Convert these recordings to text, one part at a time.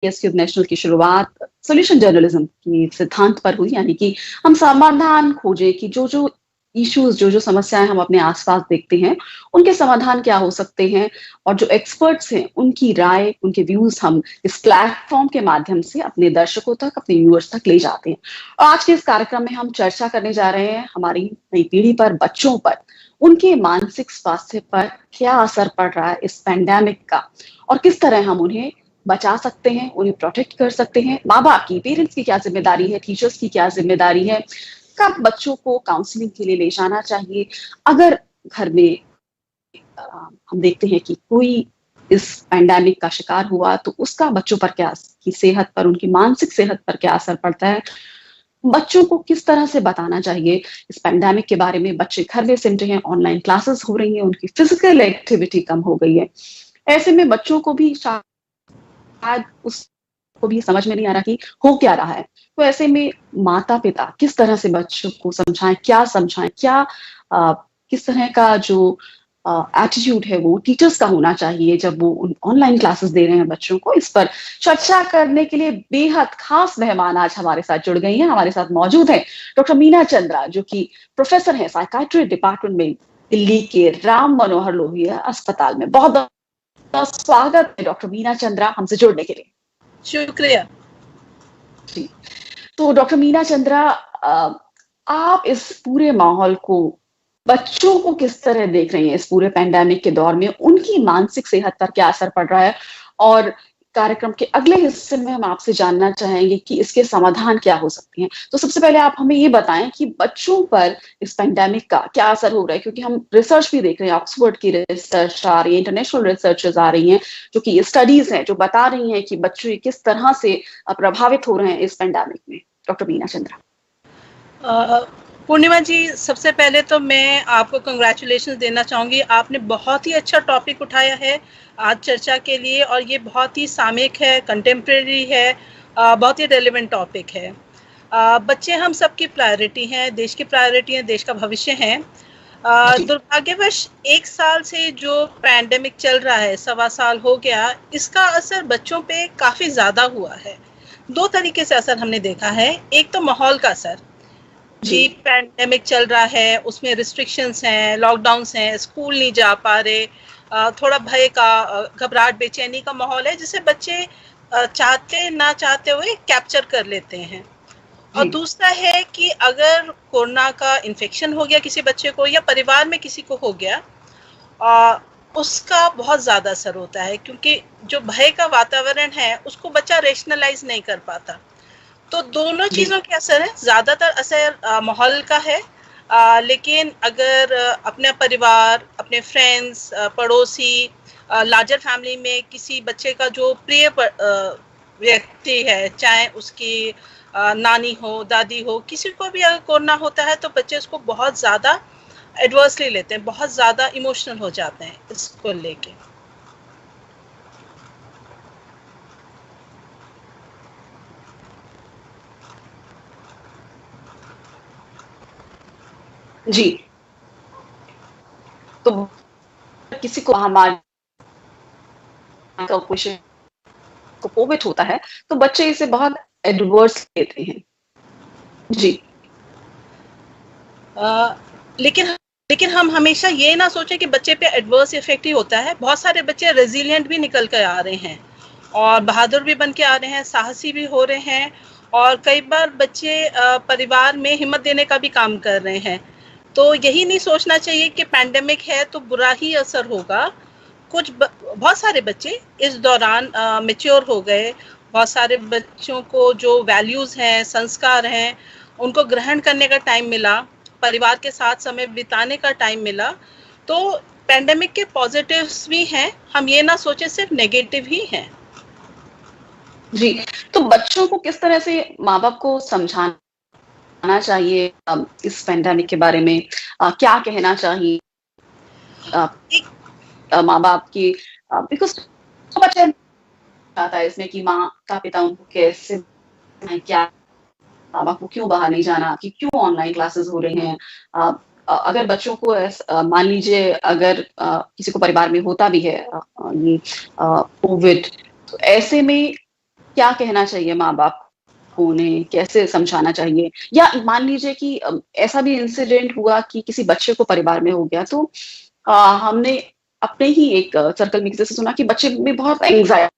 एसक्यूब national की शुरुआत solution journalism की सिद्धांत पर हुई, यानी कि हम समाधान खोजें कि जो जो इश्यूज, जो जो समस्याएं हम अपने आसपास देखते हैं, उनके समाधान क्या हो सकते हैं, और जो एक्सपर्ट्स हैं उनकी राय, उनके व्यूज हम इस प्लेटफॉर्म के माध्यम से अपने दर्शकों तक, अपने व्यूअर्स तक ले जाते हैं। और आज के इस कार्यक्रम में हम चर्चा करने जा रहे हैं हमारी नई पीढ़ी पर, बच्चों पर, उनके मानसिक स्वास्थ्य पर क्या असर पड़ रहा है इस पैंडेमिक का, और किस तरह हम उन्हें बचा सकते हैं, उन्हें प्रोटेक्ट कर सकते हैं। माँ बाप की, पेरेंट्स की क्या जिम्मेदारी है, टीचर्स की क्या जिम्मेदारी है, कब बच्चों को काउंसलिंग के लिए ले जाना चाहिए, अगर घर में हम देखते हैं कि कोई इस पैंडेमिक का शिकार हुआ तो उसका बच्चों पर क्या, की सेहत पर, उनकी मानसिक सेहत पर क्या असर पड़ता है, बच्चों को किस तरह से बताना चाहिए इस पैंडेमिक के बारे में। बच्चे घर में सिमटे हैं, ऑनलाइन क्लासेस हो रही हैं, उनकी फिजिकल एक्टिविटी कम हो गई है। ऐसे में बच्चों को भी शायद उसको भी समझ में नहीं आ रहा कि हो क्या रहा है। तो ऐसे में माता पिता किस तरह से बच्चों को समझाएं, क्या समझाएं, क्या किस तरह का जो एटीट्यूड है वो टीचर्स का होना चाहिए जब वो ऑनलाइन क्लासेस दे रहे हैं बच्चों को। इस पर चर्चा करने के लिए बेहद खास मेहमान आज हमारे साथ जुड़ गई हैं। हमारे साथ मौजूद हैं डॉक्टर मीना चंद्रा, जो कि प्रोफेसर है साइकाइट्री डिपार्टमेंट में दिल्ली के राम मनोहर लोहिया अस्पताल में। बहुत बहुत स्वागत है डॉक्टर मीना चंद्रा हमसे जुड़ने के लिए। शुक्रिया जी। तो डॉक्टर मीना चंद्रा, आप इस पूरे माहौल को, बच्चों को किस तरह देख रही हैं इस पूरे पैंडेमिक के दौर में, उनकी मानसिक सेहत पर क्या असर पड़ रहा है, और कार्यक्रम के अगले हिस्से में हम आपसे जानना चाहेंगे कि इसके समाधान क्या हो सकते हैं। तो सबसे पहले आप हमें ये बताएं कि बच्चों पर इस पैंडेमिक का क्या असर हो रहा है, क्योंकि हम रिसर्च भी देख रहे हैं, ऑक्सफोर्ड की रिसर्च आ रही है, इंटरनेशनल रिसर्चेस आ रही हैं, जो कि ये स्टडीज हैं जो बता रही हैं कि बच्चे किस तरह से प्रभावित हो रहे हैं इस पैंडेमिक में। डॉक्टर मीना चंद्रा। पूर्णिमा जी, सबसे पहले तो मैं आपको कंग्रेचुलेशंस देना चाहूँगी। आपने बहुत ही अच्छा टॉपिक उठाया है आज चर्चा के लिए, और ये बहुत ही सामयिक है, कंटेम्प्रेरी है, बहुत ही रेलेवेंट टॉपिक है। बच्चे हम सबकी प्रायोरिटी हैं, देश की प्रायोरिटी है, देश का भविष्य है। दुर्भाग्यवश 1 साल से जो पैंडेमिक चल रहा है, 1.25 साल हो गया, इसका असर बच्चों पे काफ़ी ज़्यादा हुआ है। 2 तरीके से असर हमने देखा है। एक तो माहौल का असर, जी, पैंडेमिक चल रहा है, उसमें रिस्ट्रिक्शंस हैं, लॉकडाउन्स हैं, स्कूल नहीं जा पा रहे, थोड़ा भय का, घबराहट, बेचैनी का माहौल है, जिसे बच्चे चाहते ना चाहते हुए कैप्चर कर लेते हैं। और दूसरा है कि अगर कोरोना का इन्फेक्शन हो गया किसी बच्चे को, या परिवार में किसी को हो गया, उसका बहुत ज़्यादा असर होता है, क्योंकि जो भय का वातावरण है उसको बच्चा रेशनलाइज नहीं कर पाता। तो दोनों चीज़ों के असर है। ज़्यादातर असर माहौल का है, लेकिन अगर अपने परिवार, अपने फ्रेंड्स, पड़ोसी, लार्जर फैमिली में किसी बच्चे का जो प्रिय व्यक्ति है, चाहे उसकी नानी हो, दादी हो, किसी को भी अगर कोरोना होता है तो बच्चे उसको बहुत ज़्यादा एडवर्सली लेते हैं, बहुत ज़्यादा इमोशनल हो जाते हैं इसको लेके। जी, तो किसी को हमारे को कोविड होता है तो बच्चे इसे बहुत एडवर्स लेते हैं। जी। लेकिन हम हमेशा ये ना सोचें कि बच्चे पे एडवर्स इफेक्ट ही होता है। बहुत सारे बच्चे रेजिलिएंट भी निकल कर आ रहे हैं, और बहादुर भी बन के आ रहे हैं, साहसी भी हो रहे हैं, और कई बार बच्चे परिवार में हिम्मत देने का भी काम कर रहे हैं। तो यही नहीं सोचना चाहिए कि पैंडेमिक है तो बुरा ही असर होगा। बहुत सारे बच्चे इस दौरान मैच्योर हो गए। बहुत सारे बच्चों को जो वैल्यूज़ हैं, संस्कार हैं, उनको ग्रहण करने का टाइम मिला, परिवार के साथ समय बिताने का टाइम मिला। तो पैंडेमिक के पॉजिटिव्स भी हैं, हम ये ना सोचें सिर्फ नेगेटिव ही हैं। जी, तो बच्चों को किस तरह से माँ बाप को समझाना चाहिए इस पैंडेमिक के बारे में, क्या कहना चाहिए माँ बाप की, बिकॉज बच्चा चाहता है इसमें कि माता पिता उनको कैसे, क्या माँ बाप को क्यों बाहर नहीं जाना, कि क्यों ऑनलाइन क्लासेस हो रहे हैं। अगर बच्चों को मान लीजिए अगर किसी को परिवार में होता भी है ये कोविड, तो ऐसे में क्या कहना चाहिए माँ बाप को, उन्हें कैसे समझाना चाहिए? या मान लीजिए कि ऐसा भी इंसिडेंट हुआ कि किसी बच्चे को परिवार में हो गया, तो हमने अपने ही एक सर्कल में किसी से सुना कि बच्चे में बहुत एंग्जायटी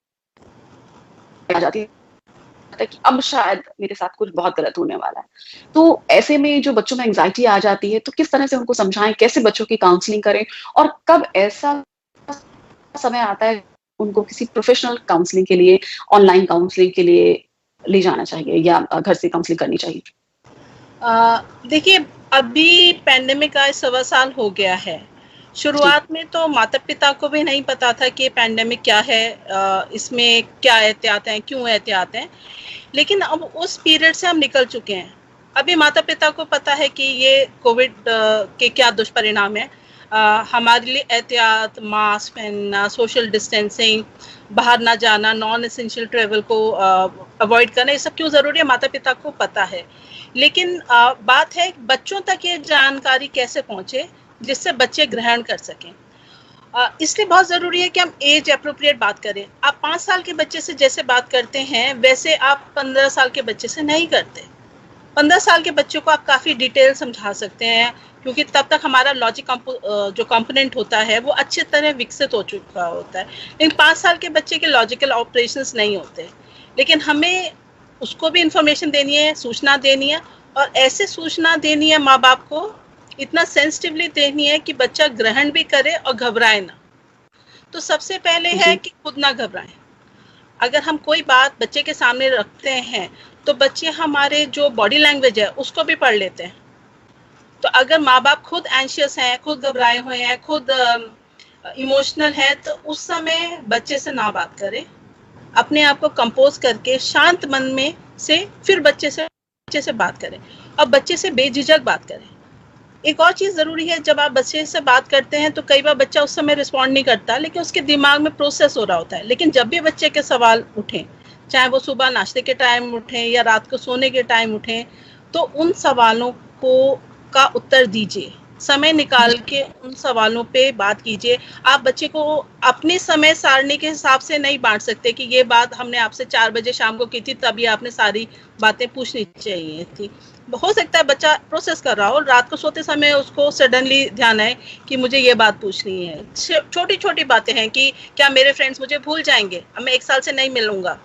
आ जाती है कि अब शायद मेरे साथ कुछ बहुत गलत होने वाला है। तो ऐसे में जो बच्चों में एंग्जायटी आ जाती है, तो किस तरह से उनको समझाएं, कैसे बच्चों की काउंसलिंग करें, और कब ऐसा समय आता है उनको किसी प्रोफेशनल काउंसलिंग के लिए, ऑनलाइन काउंसलिंग के लिए ले जाना चाहिए, या घर से काउंसलिंग करनी चाहिए? देखिए, अभी पैंडेमिक आए 1.25 साल हो गया है। जी। शुरुआत में तो माता-पिता को भी नहीं पता था कि पैंडेमिक क्या है, इसमें क्या एहतियात हैं, क्यों एहतियात हैं। लेकिन अब उस पीरियड से हम निकल चुके हैं। अभी माता-पिता को पता है कि ये कोविड के क्या दुष्परिणाम हैं। हमारे लिए एहतियात, मास्क पहनना, सोशल डिस्टेंसिंग, बाहर ना जाना, नॉन एसेंशियल ट्रैवल को अवॉइड करना, ये सब क्यों ज़रूरी है, माता-पिता को पता है। लेकिन बात है बच्चों तक ये जानकारी कैसे पहुँचे, जिससे बच्चे ग्रहण कर सकें। इसलिए बहुत ज़रूरी है कि हम एज एप्रोप्रिएट बात करें। आप 5 साल के बच्चे से जैसे बात करते हैं, वैसे आप 15 साल के बच्चे से नहीं करते। 15 साल के बच्चों को आप काफ़ी डिटेल समझा सकते हैं, क्योंकि तब तक हमारा लॉजिक जो कंपोनेंट होता है वो अच्छी तरह विकसित हो चुका होता है। लेकिन 5 साल के बच्चे के लॉजिकल ऑपरेशंस नहीं होते। लेकिन हमें उसको भी इंफॉर्मेशन देनी है, सूचना देनी है, और ऐसे सूचना देनी है माँ बाप को, इतना सेंसिटिवली देनी है कि बच्चा ग्रहण भी करे और घबराए ना। तो सबसे पहले है जी। कि खुद ना घबराएं। अगर हम कोई बात बच्चे के सामने रखते हैं, तो बच्चे हमारे जो बॉडी लैंग्वेज है उसको भी पढ़ लेते हैं। तो अगर माँ बाप खुद एंशियस हैं, खुद घबराए हुए हैं, खुद इमोशनल है, तो उस समय बच्चे से ना बात करें। अपने आप को कंपोज करके शांत मन में से फिर बच्चे से बात करें, और बच्चे से बेझिझक बात करें। एक और चीज़ ज़रूरी है, जब आप बच्चे से बात करते हैं तो कई बार बच्चा उस समय रिस्पॉन्ड नहीं करता, लेकिन उसके दिमाग में प्रोसेस हो रहा होता है। लेकिन जब भी बच्चे के सवाल उठें, चाहे वो सुबह नाश्ते के टाइम उठें या रात को सोने के टाइम उठें, तो उन सवालों को का उत्तर दीजिए। समय निकाल के उन सवालों पे बात कीजिए। आप बच्चे को अपने समय सारणी के हिसाब से नहीं बांट सकते कि ये बात हमने आपसे 4 बजे शाम को की थी, तभी आपने सारी बातें पूछनी चाहिए थी। हो सकता है बच्चा प्रोसेस कर रहा हो, रात को सोते समय उसको सडनली ध्यान आए कि मुझे ये बात पूछनी है। छोटी छोटी बातें हैं कि क्या मेरे फ्रेंड्स मुझे भूल जाएंगे, अब मैं 1 साल से नहीं मिलूंगा।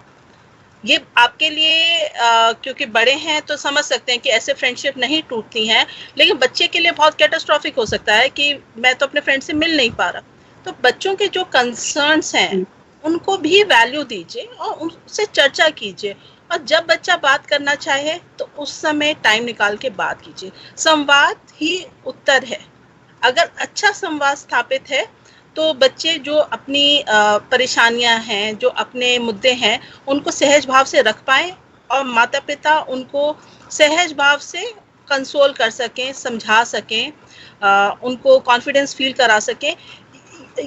ये आपके लिए क्योंकि बड़े हैं तो समझ सकते हैं कि ऐसे फ्रेंडशिप नहीं टूटती हैं, लेकिन बच्चे के लिए बहुत कैटास्ट्रॉफिक हो सकता है कि मैं तो अपने फ्रेंड से मिल नहीं पा रहा। तो बच्चों के जो कंसर्न्स हैं उनको भी वैल्यू दीजिए और उनसे चर्चा कीजिए, और जब बच्चा बात करना चाहे तो उस समय टाइम निकाल के बात कीजिए। संवाद ही उत्तर है। अगर अच्छा संवाद स्थापित है तो बच्चे जो अपनी परेशानियां हैं, जो अपने मुद्दे हैं, उनको सहज भाव से रख पाएं, और माता पिता उनको सहज भाव से कंसोल कर सकें, समझा सकें, उनको कॉन्फिडेंस फील करा सकें।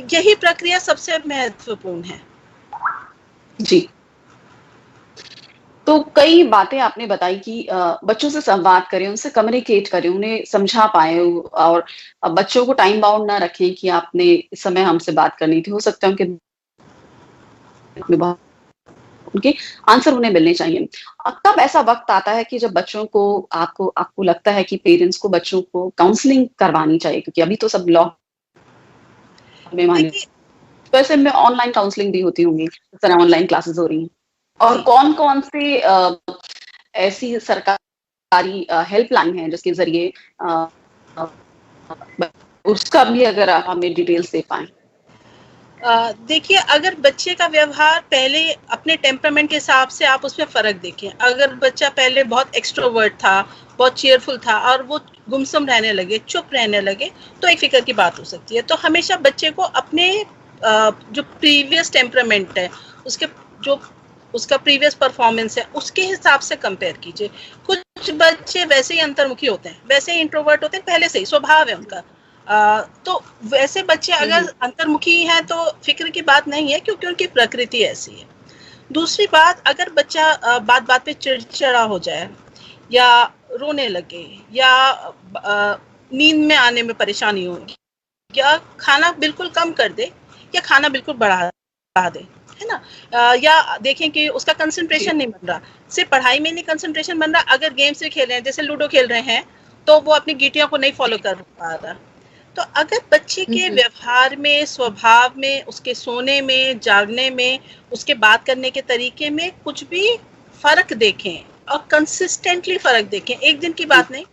यही प्रक्रिया सबसे महत्वपूर्ण है। जी। तो कई बातें आपने बताई कि बच्चों से संवाद करें, उनसे कम्युनिकेट करें, उन्हें समझा पाएँ, और बच्चों को टाइम बाउंड ना रखें कि आपने इस समय हमसे बात करनी थी। हो सकता है उनके आंसर उन्हें मिलने चाहिए। कब ऐसा वक़्त आता है कि जब बच्चों को आपको आपको लगता है कि पेरेंट्स को बच्चों को काउंसलिंग करवानी चाहिए? क्योंकि अभी तो सब लॉक में माने, देखिए, वैसे में ऑनलाइन काउंसलिंग भी होती होंगी, इस तरह ऑनलाइन क्लासेस हो रही हैं। और जी, कौन-कौन से ऐसी सरकारी हेल्पलाइन है जिसके ज़रिए उसका भी अगर आप हमें डिटेल्स दे पाएँ? देखिए, अगर बच्चे का व्यवहार पहले अपने टेम्परामेंट के हिसाब से आप उसमें फ़र्क देखें। अगर बच्चा पहले बहुत एक्सट्रोवर्ट था, बहुत चीयरफुल था, और वो गुमसुम रहने लगे, चुप रहने लगे, तो एक फ़िक्र की बात हो सकती है। तो हमेशा बच्चे को अपने जो प्रीवियस टेम्परामेंट है, उसके जो उसका प्रीवियस परफॉर्मेंस है, उसके हिसाब से कंपेयर कीजिए। कुछ बच्चे वैसे ही अंतर्मुखी होते हैं, वैसे ही इंट्रोवर्ट होते हैं, पहले से ही स्वभाव है उनका। तो वैसे बच्चे अगर अंतर्मुखी हैं तो फिक्र की बात नहीं है, क्योंकि उनकी प्रकृति ऐसी है। दूसरी बात, अगर बच्चा बात बात पे चिड़चिड़ा हो जाए, या रोने लगे, या नींद में आने में परेशानी हो, या खाना बिल्कुल कम कर दे, या खाना बिल्कुल बढ़ा दे, है ना। या देखें कि उसका कंसंट्रेशन नहीं बन रहा, सिर्फ पढ़ाई में नहीं कंसंट्रेशन बन रहा, अगर गेम्स भी खेल रहे हैं, जैसे लूडो खेल रहे हैं, तो वो अपनी गीटियों को नहीं फॉलो कर पा रहा। तो अगर बच्चे के व्यवहार में, स्वभाव में, उसके सोने में, जागने में, उसके बात करने के तरीके में कुछ भी फर्क देखें और कंसिस्टेंटली फर्क देखें, एक दिन की बात नहीं।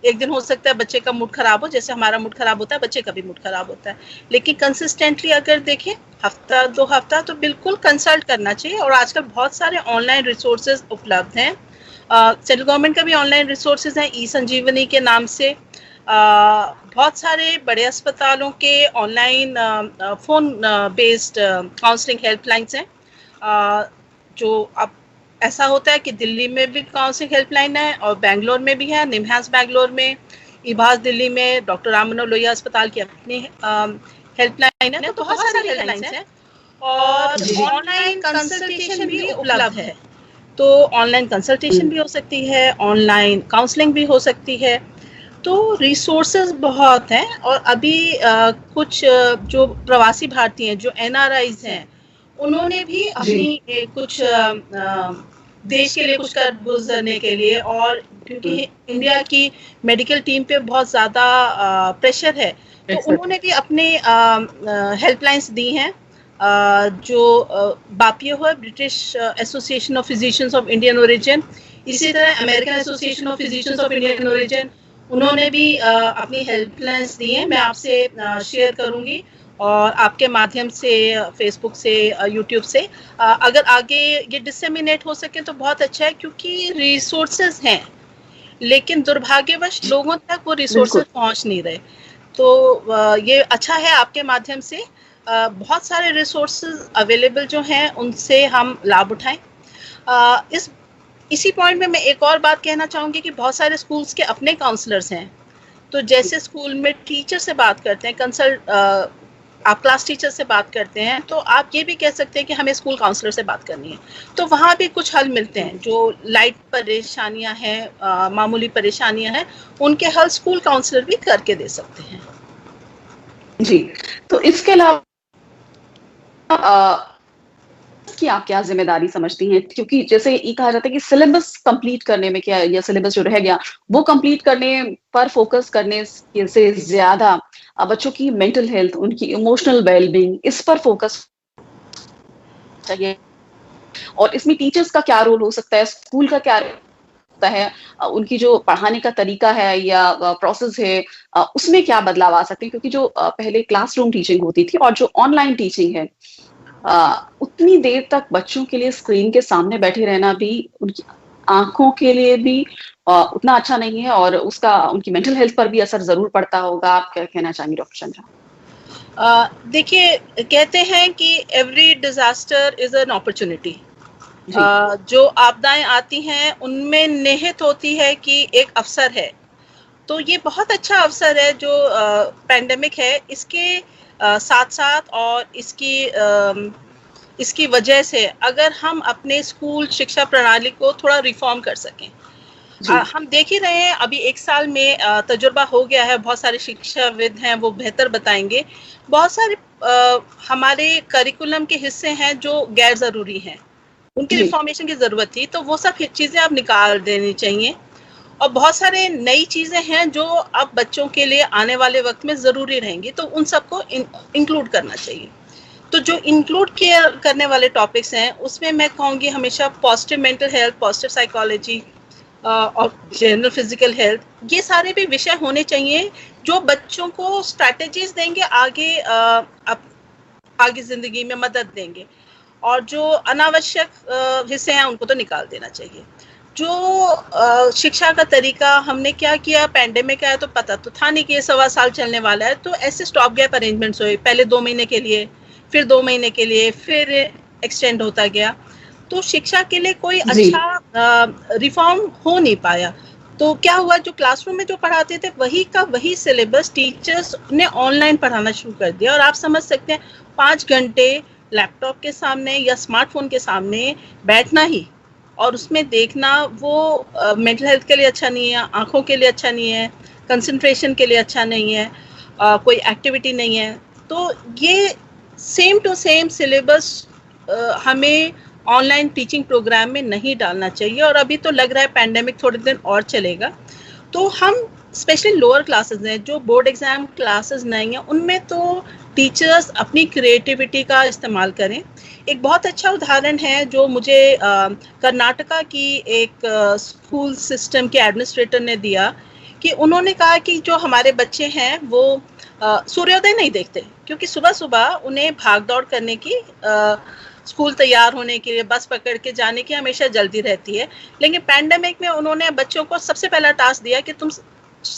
एक दिन हो सकता है बच्चे का मूड खराब हो, जैसे हमारा मूड खराब होता है, बच्चे का भी मूड खराब होता है, लेकिन कंसिस्टेंटली अगर देखें हफ्ता 2 हफ्ता, तो बिल्कुल कंसल्ट करना चाहिए। और आजकल बहुत सारे ऑनलाइन रिसोर्सेज उपलब्ध हैं। सेंट्रल गवर्नमेंट का भी ऑनलाइन रिसोर्सेज हैं, ई संजीवनी के नाम से। बहुत सारे बड़े अस्पतालों के online phone based counselling helplines हैं। जो अब ऐसा होता है कि दिल्ली में भी काउंसलिंग हेल्पलाइन है और बेंगलोर में भी है, निमहांस बेंगलोर में, इबास दिल्ली में, डॉक्टर राम मनोहर लोहिया अस्पताल की अपनी हेल्पलाइन है। तो बहुत सारी हेल्पलाइंस हैं और ऑनलाइन कंसल्टेशन भी उपलब्ध है। तो ऑनलाइन कंसल्टेशन भी हो सकती है, ऑनलाइन काउंसलिंग भी हो सकती है। तो रिसोर्सेज बहुत हैं। और अभी कुछ जो प्रवासी भारतीय हैं, जो NRIs हैं, उन्होंने भी अपनी कुछ देश के लिए कुछ कर गुजरने के लिए, और क्योंकि इंडिया की मेडिकल टीम पे बहुत ज़्यादा प्रेशर है, तो उन्होंने भी अपने हेल्पलाइंस दी हैं। जो बापियो है, British association of physicians of Indian origin, इसी तरह American association of physicians of Indian origin, उन्होंने भी अपनी हेल्पलाइंस दी हैं। मैं आपसे शेयर करूंगी और आपके माध्यम से, फेसबुक से, यूट्यूब से, अगर आगे ये डिसेमिनेट हो सके तो बहुत अच्छा है, क्योंकि रिसोर्सेज हैं लेकिन दुर्भाग्यवश लोगों तक वो रिसोर्सेज पहुंच नहीं रहे। तो ये अच्छा है आपके माध्यम से बहुत सारे रिसोर्सेज अवेलेबल जो हैं उनसे हम लाभ उठाएं। इसी पॉइंट में मैं एक और बात कहना चाहूँगी कि बहुत सारे स्कूल्स के अपने काउंसलर्स हैं। तो जैसे स्कूल में टीचर से बात करते हैं, आप क्लास टीचर से बात करते हैं, तो आप ये भी कह सकते हैं कि हमें स्कूल काउंसलर से बात करनी है। तो वहाँ भी कुछ हल मिलते हैं। जो लाइट परेशानियाँ हैं, मामूली परेशानियाँ हैं, उनके हल स्कूल काउंसलर भी करके दे सकते हैं। जी, तो इसके अलावा कि आप क्या जिम्मेदारी समझती हैं? क्योंकि जैसे ये कहा जाता है कि सिलेबस कंप्लीट करने में क्या, या सिलेबस जो रह गया वो कंप्लीट करने पर फोकस करने से ज्यादा बच्चों की मेंटल हेल्थ, उनकी इमोशनल वेलबींग, इस पर फोकस चाहिए। और इसमें टीचर्स का क्या रोल हो सकता है, स्कूल का क्या होता है, उनकी जो पढ़ाने का तरीका है या प्रोसेस है, उसमें क्या बदलाव आ सकते हैं? क्योंकि जो पहले क्लासरूम टीचिंग होती थी और जो ऑनलाइन टीचिंग है, उतनी देर तक बच्चों के लिए स्क्रीन के सामने बैठे रहना भी उनकी आंखों के लिए भी उतना अच्छा नहीं है, और उसका उनकी मेंटल हेल्थ पर भी असर जरूर पड़ता होगा। आप क्या कहना चाहेंगे डॉक्टर चंद्रा? देखिए, कहते हैं कि every disaster is an opportunity. जो आपदाएं आती हैं उनमें निहित होती है कि एक अवसर है। तो ये बहुत अच्छा अवसर है जो पैंडेमिक है, इसके साथ साथ और इसकी वजह से अगर हम अपने स्कूल शिक्षा प्रणाली को थोड़ा रिफॉर्म कर सकें। हम देख ही रहे हैं, अभी 1 साल में तजुर्बा हो गया है, बहुत सारे शिक्षाविद हैं, वो बेहतर बताएंगे। बहुत सारे हमारे करिकुलम के हिस्से हैं जो गैर ज़रूरी हैं, उनकी रिफॉर्मेशन की ज़रूरत थी, तो वो सब चीज़ें अब निकाल देनी चाहिए। और बहुत सारे नई चीज़ें हैं जो अब बच्चों के लिए आने वाले वक्त में ज़रूरी रहेंगी, तो उन सबको इंक्लूड करना चाहिए। तो जो इंक्लूड करने वाले टॉपिक्स हैं उसमें मैं कहूँगी हमेशा positive mental health, positive psychology और जनरल फिजिकल हेल्थ, ये सारे भी विषय होने चाहिए जो बच्चों को स्ट्रैटेजीज देंगे, आगे ज़िंदगी में मदद देंगे। और जो अनावश्यक हिस्से हैं उनको तो निकाल देना चाहिए। जो शिक्षा का तरीका हमने क्या किया, पैंडेमिक आया तो पता तो था नहीं कि ये 1.25 साल चलने वाला है, तो ऐसे स्टॉप गैप अरेंजमेंट्स हुए, पहले 2 महीने के लिए, फिर 2 महीने के लिए, फिर एक्सटेंड होता गया। तो शिक्षा के लिए कोई अच्छा रिफॉर्म हो नहीं पाया। तो क्या हुआ, जो क्लासरूम में जो पढ़ाते थे वही का वही सिलेबस टीचर्स ने ऑनलाइन पढ़ाना शुरू कर दिया। और आप समझ सकते हैं 5 घंटे लैपटॉप के सामने या स्मार्टफोन के सामने बैठना ही और उसमें देखना, वो मेंटल हेल्थ के लिए अच्छा नहीं है, आंखों के लिए अच्छा नहीं है, कंसंट्रेशन के लिए अच्छा नहीं है, कोई एक्टिविटी नहीं है। तो ये सेम टू सेम सिलेबस हमें ऑनलाइन टीचिंग प्रोग्राम में नहीं डालना चाहिए। और अभी तो लग रहा है पैंडेमिक थोड़े दिन और चलेगा, तो हम स्पेशली लोअर क्लासेस हैं, जो बोर्ड एग्जाम क्लासेस नहीं है, उनमें तो टीचर्स अपनी क्रिएटिविटी का इस्तेमाल करें। एक बहुत अच्छा उदाहरण है जो मुझे कर्नाटका की एक स्कूल सिस्टम के एडमिनिस्ट्रेटर ने दिया, कि उन्होंने कहा कि जो हमारे बच्चे हैं वो सूर्योदय नहीं देखते, क्योंकि सुबह सुबह उन्हें भाग दौड़ करने की, स्कूल तैयार होने के लिए बस पकड़ के जाने की हमेशा जल्दी रहती है। लेकिन पैंडेमिक में उन्होंने बच्चों को सबसे पहला टास्क दिया कि तुम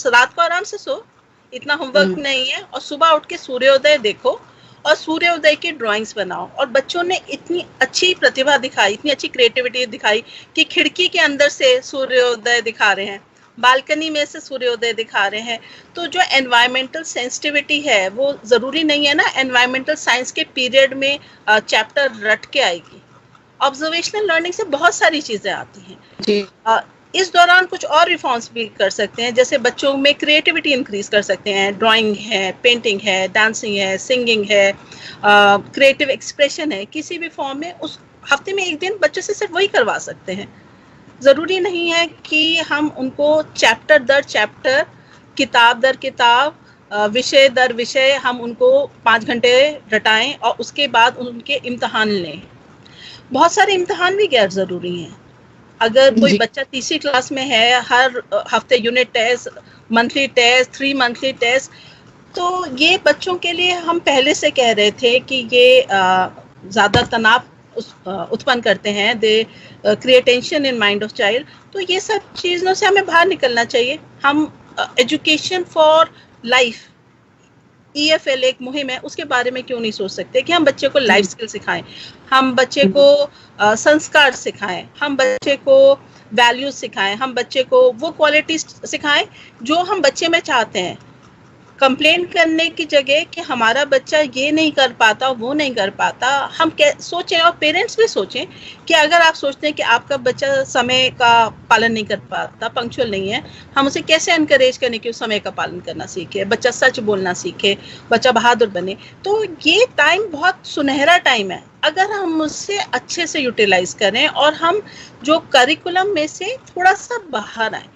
रात को आराम से सो, इतना होमवर्क नहीं है, और सुबह उठ के सूर्योदय देखो और सूर्योदय की ड्राइंग्स बनाओ। और बच्चों ने इतनी अच्छी प्रतिभा दिखाई, इतनी अच्छी क्रिएटिविटी दिखाई कि खिड़की के अंदर से सूर्योदय दिखा रहे हैं, बालकनी में से सूर्योदय दिखा रहे हैं। तो जो एनवायरमेंटल सेंसिटिविटी है वो जरूरी नहीं है ना एनवायरमेंटल साइंस के पीरियड में चैप्टर रट के आएगी। ऑब्जर्वेशनल लर्निंग से बहुत सारी चीजें आती हैं जी। इस दौरान कुछ और रिफॉर्म्स भी कर सकते हैं, जैसे बच्चों में क्रिएटिविटी इंक्रीज कर सकते हैं। ड्राइंग है, पेंटिंग है, डांसिंग है, सिंगिंग है, क्रिएटिव एक्सप्रेशन है, किसी भी फॉर्म में उस हफ्ते में एक दिन बच्चों से सिर्फ वही करवा सकते हैं। ज़रूरी नहीं है कि हम उनको चैप्टर दर चैप्टर, किताब दर किताब, विषय दर विषय हम उनको 5 घंटे रटाएं और उसके बाद उनके इम्तहान लें। बहुत सारे इम्तहान भी गैर ज़रूरी हैं। अगर कोई बच्चा तीसरी क्लास में है, हर हफ्ते unit test, monthly test, 3 monthly test, तो ये बच्चों के लिए हम पहले से कह रहे थे कि ये ज़्यादा तनाव उत्पन्न करते हैं, they create tension in mind of child. तो ये सब चीज़ों से हमें बाहर निकलना चाहिए। हम एजुकेशन फॉर लाइफ EFL एक मुहिम है, उसके बारे में क्यों नहीं सोच सकते कि हम बच्चे को लाइफ स्किल सिखाएं, हम बच्चे को संस्कार सिखाएं, हम बच्चे को वैल्यूज सिखाएं, हम बच्चे को वो क्वालिटीज सिखाएं जो हम बच्चे में चाहते हैं। कंप्लेन करने की जगह कि हमारा बच्चा ये नहीं कर पाता, वो नहीं कर पाता, हम सोचें, और पेरेंट्स भी सोचें कि अगर आप सोचते हैं कि आपका बच्चा समय का पालन नहीं कर पाता, पंक्चुअल नहीं है, हम उसे कैसे एनकरेज करें कि वो समय का पालन करना सीखे, बच्चा सच बोलना सीखे, बच्चा बहादुर बने। तो ये टाइम बहुत सुनहरा टाइम है, अगर हम उससे अच्छे से यूटिलाइज करें और हम जो करिकुलम में से थोड़ा सा बाहर आए।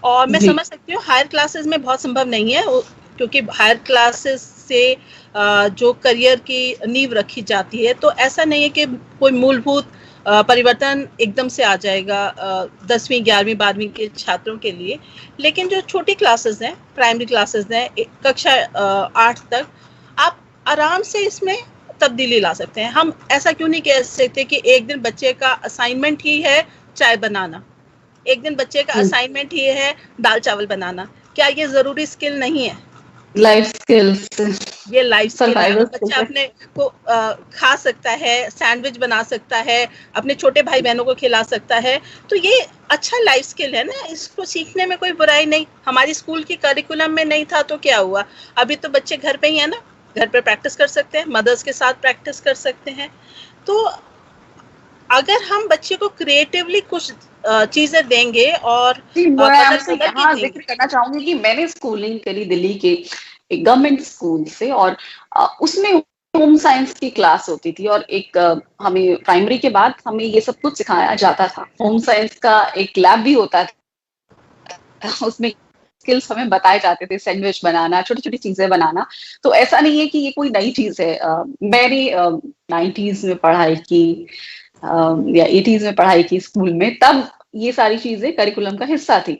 और मैं समझ सकती हूँ हायर क्लासेस में बहुत संभव नहीं है, क्योंकि हायर क्लासेस से जो करियर की नींव रखी जाती है, तो ऐसा नहीं है कि कोई मूलभूत परिवर्तन एकदम से आ जाएगा 10वीं 11वीं 12वीं के छात्रों के लिए। लेकिन जो छोटी क्लासेस हैं, प्राइमरी क्लासेस हैं, कक्षा 8 तक, आप आराम से इसमें तब्दीली ला सकते हैं। हम ऐसा क्यों नहीं कह सकते कि एक दिन बच्चे का असाइनमेंट ही है चाय बनाना, एक दिन बच्चे का असाइनमेंट ही है दाल चावल बनाना? क्या ये जरूरी स्किल नहीं है? लाइफ स्किल्स, ये लाइफ स्किल है। बच्चा अपने को खा सकता है, सैंडविच बना सकता है, अपने छोटे भाई बहनों को खिला सकता है, तो ये अच्छा लाइफ स्किल है ना, इसको सीखने में कोई बुराई नहीं। हमारी स्कूल की करिकुलम में नहीं था तो क्या हुआ, अभी तो बच्चे घर पे ही है ना, घर पे प्रैक्टिस कर सकते हैं, मदर्स के साथ प्रैक्टिस कर सकते हैं। तो अगर हम बच्चे को क्रिएटिवली कुछ चीजें देंगे, और मैं आपसे यहाँ जिक्र करना चाहूंगी कि मैंने स्कूलिंग करी दिल्ली के एक गवर्नमेंट स्कूल से, और उसमें होम साइंस की क्लास होती थी, और एक हमें प्राइमरी के बाद हमें ये सब कुछ सिखाया जाता था। होम साइंस का एक लैब भी होता था, उसमें स्किल्स हमें बताए जाते थे, सैंडविच बनाना, छोटी छोटी चीजें बनाना। तो ऐसा नहीं है कि ये कोई नई चीज है। मैंने 90s में पढ़ाई की या 80s में पढ़ाई की स्कूल में, तब ये सारी चीजें करिकुलम का हिस्सा थी।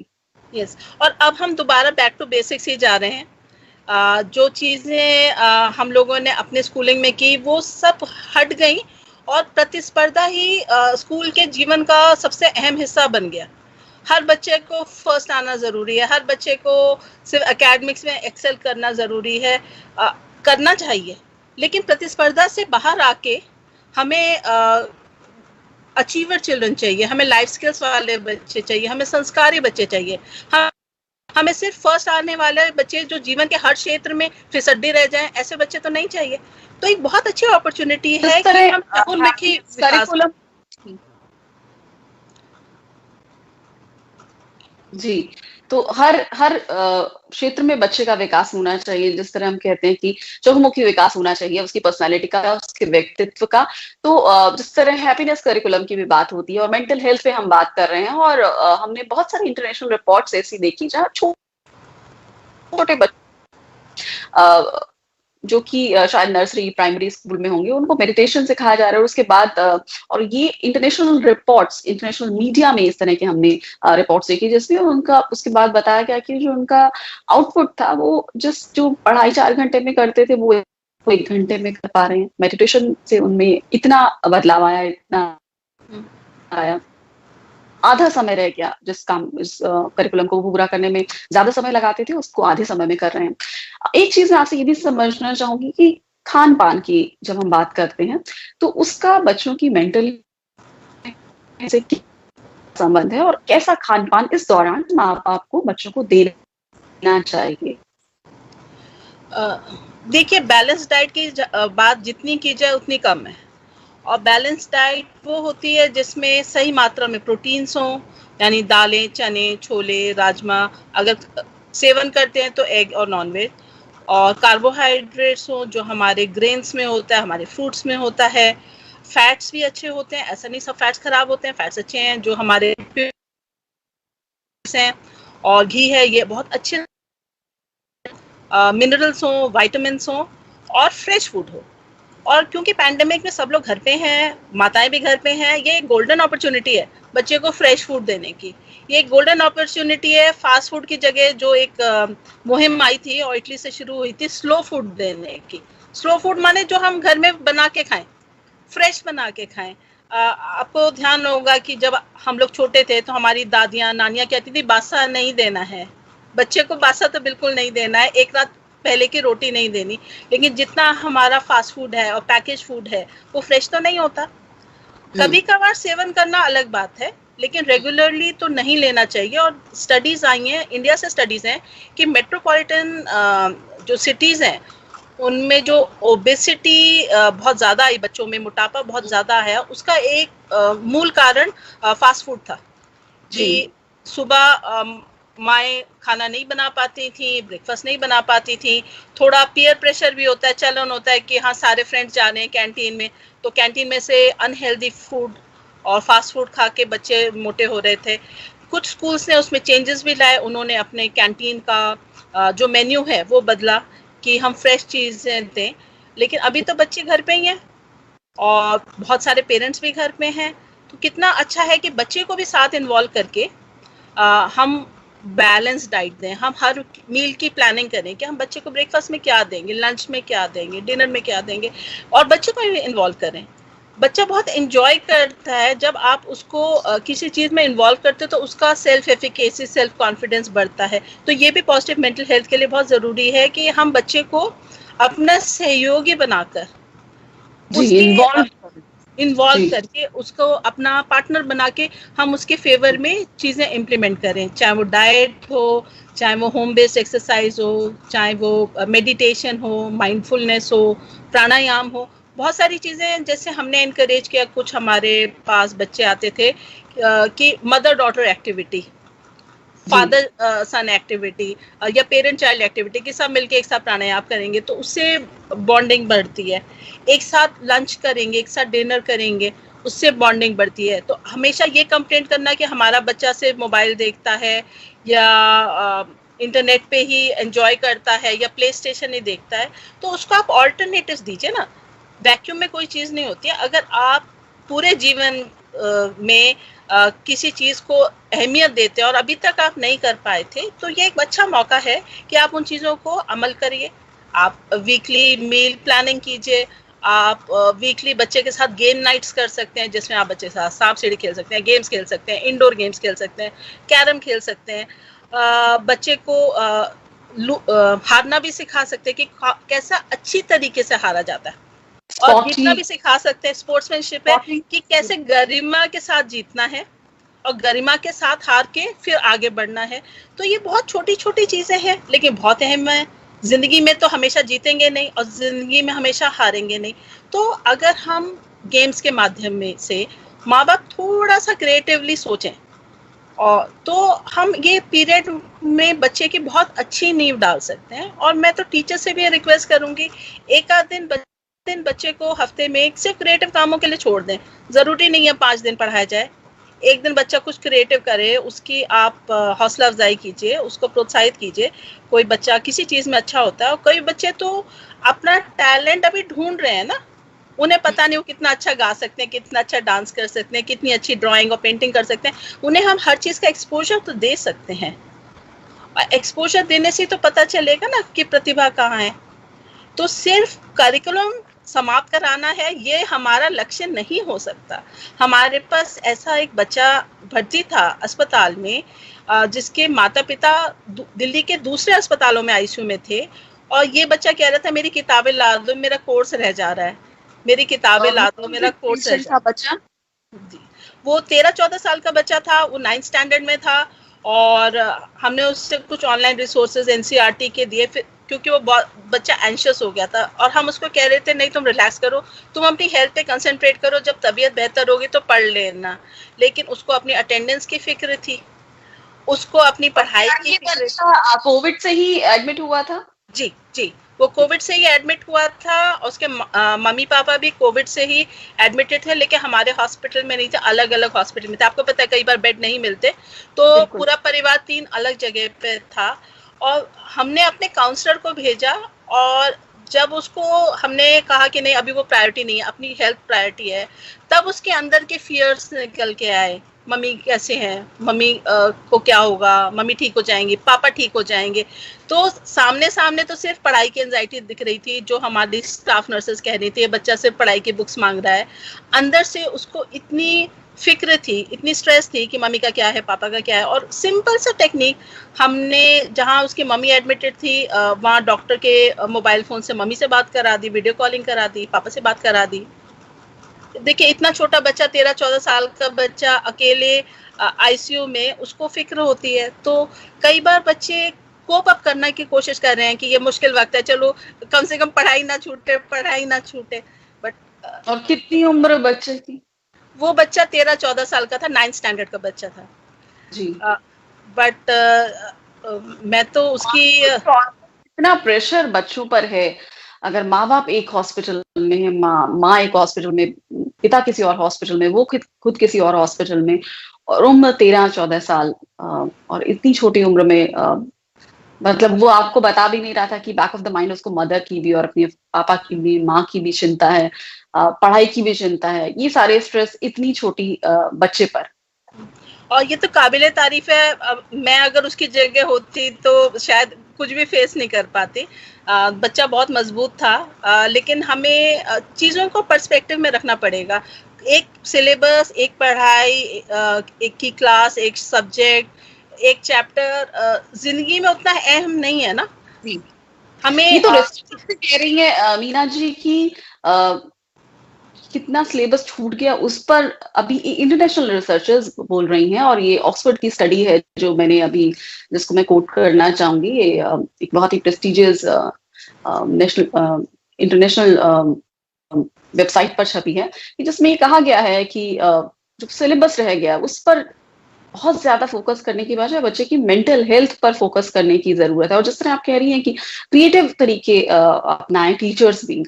यस, और अब हम दोबारा बैक टू बेसिक्स ही जा रहे हैं। जो चीजें हम लोगों ने अपने स्कूलिंग में की वो सब हट गई, और प्रतिस्पर्धा ही स्कूल के जीवन का सबसे अहम हिस्सा बन गया। हर बच्चे को फर्स्ट आना जरूरी है, हर बच्चे को सिर्फ एकेडमिक्स में एक्सेल करना जरूरी है, करना चाहिए, लेकिन प्रतिस्पर्धा से बाहर आके हमें अचीवर चिल्ड्रन चाहिए, हमें लाइफ स्किल्स वाले बच्चे चाहिए, हमें संस्कारी बच्चे चाहिए। हमें सिर्फ फर्स्ट आने वाले बच्चे जो जीवन के हर क्षेत्र में फिसड्डे रह जाएं, ऐसे बच्चे तो नहीं चाहिए। तो एक बहुत अच्छी अपॉर्चुनिटी है कि हम जी, तो हर हर क्षेत्र में बच्चे का विकास होना चाहिए, जिस तरह हम कहते हैं कि चहुमुखी विकास होना चाहिए उसकी पर्सनैलिटी का, उसके व्यक्तित्व का। तो जिस तरह हैप्पीनेस करिकुलम की भी बात होती है और मेंटल हेल्थ पे हम बात कर रहे हैं, और हमने बहुत सारी इंटरनेशनल रिपोर्ट्स ऐसी देखी जहाँ छोटे बच्चे जो कि शायद नर्सरी प्राइमरी स्कूल में होंगे, उनको मेडिटेशन सिखाया जा रहा है, और उसके बाद और ये इंटरनेशनल रिपोर्ट्स, इंटरनेशनल मीडिया में इस तरह के हमने रिपोर्ट्स देखी, जिसमें उनका उसके बाद बताया गया कि जो उनका आउटपुट था वो जो पढ़ाई 4 घंटे में करते थे वो 1 घंटे में कर पा रहे हैं। मेडिटेशन से उनमें इतना बदलाव आया, इतना आया। आधा समय रह गया, जिस काम इस करिकुलम को पूरा करने में ज्यादा समय लगाते थे, उसको आधे समय में कर रहे हैं। एक चीज मैं आपसे ये भी समझना चाहूंगी कि खान पान की जब हम बात करते हैं, तो उसका बच्चों की मेंटल से क्या संबंध है, और कैसा खान पान इस दौरान माँ बाप को बच्चों को देना चाहिए? देखिए, बैलेंस डाइट की बात जितनी की जाए उतनी कम है। और बैलेंस डाइट वो होती है जिसमें सही मात्रा में प्रोटीन्स हों, यानी दालें, चने, छोले, राजमा, अगर सेवन करते हैं तो एग और नॉनवेज, और कार्बोहाइड्रेट्स हों जो हमारे ग्रेन्स में होता है, हमारे फ्रूट्स में होता है। फैट्स भी अच्छे होते हैं, ऐसा नहीं सब फैट्स खराब होते हैं, फैट्स अच्छे हैं जो हमारे हैं। और घी है, ये बहुत अच्छे मिनरल्स हों, वाइटामिन्स हों, और फ्रेश फूड हो। और क्योंकि पैंडेमिक में सब लोग घर पे हैं, माताएं भी घर पे हैं, ये एक गोल्डन अपॉर्चुनिटी है बच्चे को फ्रेश फूड देने की। ये एक गोल्डन अपॉर्चुनिटी है फास्ट फूड की जगह, जो एक मुहिम आई थी और इटली से शुरू हुई थी, स्लो फूड देने की। स्लो फूड माने जो हम घर में बना के खाएं, फ्रेश बना के खाएं। आपको ध्यान होगा कि जब हम लोग छोटे थे तो हमारी दादियां नानियां कहती थी बासा नहीं देना है बच्चे को, बासा तो बिल्कुल नहीं देना है, एक रात पहले की रोटी नहीं देनी। लेकिन जितना हमारा फास्ट फूड है और पैकेज फूड है वो फ्रेश तो नहीं होता। कभी कभार सेवन करना अलग बात है, लेकिन रेगुलरली तो नहीं लेना चाहिए। और स्टडीज आई हैं, इंडिया से स्टडीज हैं कि मेट्रोपॉलिटन जो सिटीज हैं उनमें जो ओबेसिटी बहुत ज्यादा आई, बच्चों में मोटापा बहुत ज्यादा है, उसका एक मूल कारण फास्ट फूड था। कि सुबह माएँ खाना नहीं बना पाती थी, ब्रेकफास्ट नहीं बना पाती थी। थोड़ा पीयर प्रेशर भी होता है, चलन होता है कि हाँ सारे फ्रेंड्स जा रहे हैं कैंटीन में, तो कैंटीन में से अनहेल्दी फूड और फास्ट फूड खा के बच्चे मोटे हो रहे थे। कुछ स्कूल्स ने उसमें चेंजेस भी लाए, उन्होंने अपने कैंटीन का जो मेन्यू है वो बदला कि हम फ्रेश चीज़ें दें। लेकिन अभी तो बच्चे घर पे ही हैं और बहुत सारे पेरेंट्स भी घर पे हैं, तो कितना अच्छा है कि बच्चे को भी साथ इन्वॉल्व करके हम बैलेंस डाइट दें। हम हर मील की प्लानिंग करें कि हम बच्चे को ब्रेकफास्ट में क्या देंगे, लंच में क्या देंगे, डिनर में क्या देंगे, और बच्चे को भी इन्वॉल्व करें। बच्चा बहुत इंजॉय करता है जब आप उसको किसी चीज़ में इन्वॉल्व करते हो, तो उसका सेल्फ एफिकेसी, सेल्फ कॉन्फिडेंस बढ़ता है। तो ये भी पॉजिटिव मेंटल हेल्थ के लिए बहुत ज़रूरी है कि हम बच्चे को अपना सहयोगी बनाकर उसके इन्वॉल्व करके उसको अपना पार्टनर बना के हम उसके फेवर में चीज़ें इम्प्लीमेंट करें, चाहे वो डाइट हो, चाहे वो होम बेस्ड एक्सरसाइज हो, चाहे वो मेडिटेशन हो, माइंडफुलनेस हो, प्राणायाम हो। बहुत सारी चीज़ें जैसे हमने इनकरेज किया, कुछ हमारे पास बच्चे आते थे कि मदर डॉटर एक्टिविटी, फादर सन एक्टिविटी या पेरेंट चाइल्ड एक्टिविटी कि सब मिलके एक साथ प्राणायाम करेंगे तो उससे बॉन्डिंग बढ़ती है। एक साथ लंच करेंगे, एक साथ डिनर करेंगे, उससे बॉन्डिंग बढ़ती है। तो हमेशा ये कंप्लेंट करना कि हमारा बच्चा सिर्फ मोबाइल देखता है या इंटरनेट पे ही एंजॉय करता है या प्ले स्टेशन ही देखता है, तो उसको आप ऑल्टरनेटिव्स दीजिए ना। वैक्यूम में कोई चीज़ नहीं होती है। अगर आप पूरे जीवन में किसी चीज़ को अहमियत देते हैं और अभी तक आप नहीं कर पाए थे, तो ये एक अच्छा मौका है कि आप उन चीज़ों को अमल करिए। आप वीकली मील प्लानिंग कीजिए, आप वीकली बच्चे के साथ गेम नाइट्स कर सकते हैं, जिसमें आप बच्चे के साथ सांप सीढ़ी खेल सकते हैं, गेम्स खेल सकते हैं, इंडोर गेम्स खेल सकते हैं, कैरम खेल सकते हैं। बच्चे को हारना भी सिखा सकते हैं कि कैसा अच्छी तरीके से हारा जाता है, और जीतना भी सिखा सकते हैं। स्पोर्ट्समैनशिप है कि कैसे गरिमा के साथ जीतना है और गरिमा के साथ हार के फिर आगे बढ़ना है। तो ये बहुत छोटी छोटी चीजें हैं, लेकिन बहुत अहम है। जिंदगी में तो हमेशा जीतेंगे नहीं और जिंदगी में हमेशा हारेंगे नहीं। तो अगर हम गेम्स के माध्यम में से माँ बाप थोड़ा सा क्रिएटिवली सोचें और तो हम ये पीरियड में बच्चे की बहुत अच्छी नींव डाल सकते हैं। और मैं तो टीचर से भी रिक्वेस्ट करूंगी, एक आध दिन बच्चे को हफ्ते में सिर्फ क्रिएटिव कामों के लिए छोड़ दें। जरूरी नहीं है 5 दिन पढ़ाया जाए, एक दिन बच्चा कुछ क्रिएटिव करे, उसकी आप हौसला अफजाई कीजिए, उसको प्रोत्साहित कीजिए। कोई बच्चा किसी चीज में अच्छा होता है, और कई बच्चे तो अपना टैलेंट अभी ढूंढ रहे हैं ना, उन्हें पता नहीं वो कितना अच्छा गा सकते हैं, कितना अच्छा डांस कर सकते हैं, कितनी अच्छी ड्राइंग और पेंटिंग कर सकते हैं। उन्हें हम हर चीज का एक्सपोजर तो दे सकते हैं, और एक्सपोजर देने से तो पता चलेगा ना कि प्रतिभा कहाँ है। तो सिर्फ करिकुलम समाप्त कराना है, ये हमारा लक्ष्य नहीं हो सकता। हमारे पास ऐसा एक बच्चा भर्ती था अस्पताल में, जिसके माता पिता दिल्ली के दूसरे अस्पतालों में आईसीयू में थे, और ये बच्चा कह रहा था मेरी किताबें ला दो, मेरा कोर्स रह जा रहा है, मेरी किताबें ला दो, मेरा कोर्स रह जा। बच्चा जी, वो 13-14 साल का बच्चा था, वो 9th स्टैंडर्ड में था, और हमने उससे कुछ ऑनलाइन रिसोर्सेज एनसीईआरटी के दिए, फिर क्योंकि वो बच्चा एंशियस हो गया था, और हम उसको कह रहे थे नहीं तुम रिलैक्स करो, तुम अपनी हेल्थ पे कंसंट्रेट करो, जब तबीयत बेहतर होगी तो पढ़ लेना। लेकिन उसको अपनी अटेंडेंस की फिक्र थी, उसको अपनी पढ़ाई की फिक्र थी। कोविड से ही एडमिट हुआ था? जी जी, वो कोविड से ही एडमिट हुआ था, उसके मम्मी पापा भी कोविड से ही एडमिटेड थे, लेकिन हमारे हॉस्पिटल में नहीं थे, अलग अलग हॉस्पिटल में थे। आपको पता है कई बार बेड नहीं मिलते, तो पूरा परिवार 3 अलग जगह पे था। और हमने अपने काउंसलर को भेजा, और जब उसको हमने कहा कि नहीं अभी वो प्रायोरिटी नहीं है, अपनी हेल्थ प्रायोरिटी है, तब उसके अंदर के फियर्स निकल के आए। मम्मी कैसे हैं, मम्मी को क्या होगा, मम्मी ठीक हो जाएंगी, पापा ठीक हो जाएंगे। तो सामने सामने तो सिर्फ पढ़ाई की एंजाइटी दिख रही थी, जो हमारी स्टाफ नर्सेस कह रही थी बच्चा सिर्फ पढ़ाई की बुक्स मांग रहा है। अंदर से उसको इतनी फिक्र थी, इतनी स्ट्रेस थी कि मम्मी का क्या है, पापा का क्या है। और सिंपल सा टेक्निक हमने, जहाँ उसकी मम्मी एडमिटेड थी, वहाँ डॉक्टर के मोबाइल फोन से मम्मी से बात करा दी, वीडियो कॉलिंग करा दी, पापा से बात करा दी। देखिए इतना छोटा बच्चा, 13-14 साल का बच्चा अकेले आईसीयू में, उसको फिक्र होती है। तो कई बार बच्चे कोप अप करने की कोशिश कर रहे हैं कि ये मुश्किल वक्त है, चलो कम से कम पढ़ाई ना छूटे, पढ़ाई ना छूटे। बट और कितनी उम्र बच्चे की? वो बच्चा 13-14 साल का था, 9th स्टैंडर्ड का बच्चा था जी। बट मैं तो उसकी इतना प्रेशर बच्चों पर है। अगर माँ बाप एक हॉस्पिटल में है, माँ एक हॉस्पिटल में, पिता किसी और हॉस्पिटल में, वो खुद किसी और हॉस्पिटल में, और उम्र 13-14 साल, और इतनी छोटी उम्र में, मतलब वो आपको बता भी नहीं रहा था कि बैक ऑफ द माइंड उसको मदर की भी और अपने पापा की भी, माँ की भी चिंता है, पढ़ाई की भी चिंता है, ये सारे स्ट्रेस इतनी छोटी बच्चे पर। और ये तो काबिले तारीफ है। मैं अगर उसकी जगह होती तो शायद कुछ भी फेस नहीं कर पाती। बच्चा बहुत मजबूत था, लेकिन हमें चीज़ों को पर्सपेक्टिव में रखना पड़ेगा। एक सिलेबस, एक पढ़ाई, एक की क्लास, एक सब्जेक्ट, एक चैप्टर जिंदगी में उतना अहम नहीं है ना। हमें ये तो कह रही है मीना जी की कितना सिलेबस छूट गया, उस पर अभी इंटरनेशनल रिसर्चर्स बोल रही हैं, और ये ऑक्सफोर्ड की स्टडी है जो मैंने अभी, जिसको मैं कोट करना चाहूंगी, ये एक बहुत ही प्रेस्टिजियस नेशनल इंटरनेशनल वेबसाइट पर छपी है, कि जिसमें ये कहा गया है कि जो सिलेबस रह गया उस पर बहुत ज्यादा फोकस करने की बजाय बच्चे की मेंटल हेल्थ पर फोकस करने की जरूरत है। और जिस तरह आप कह रही हैं कि क्रिएटिव तरीके अपनाएं टीचर्स भी,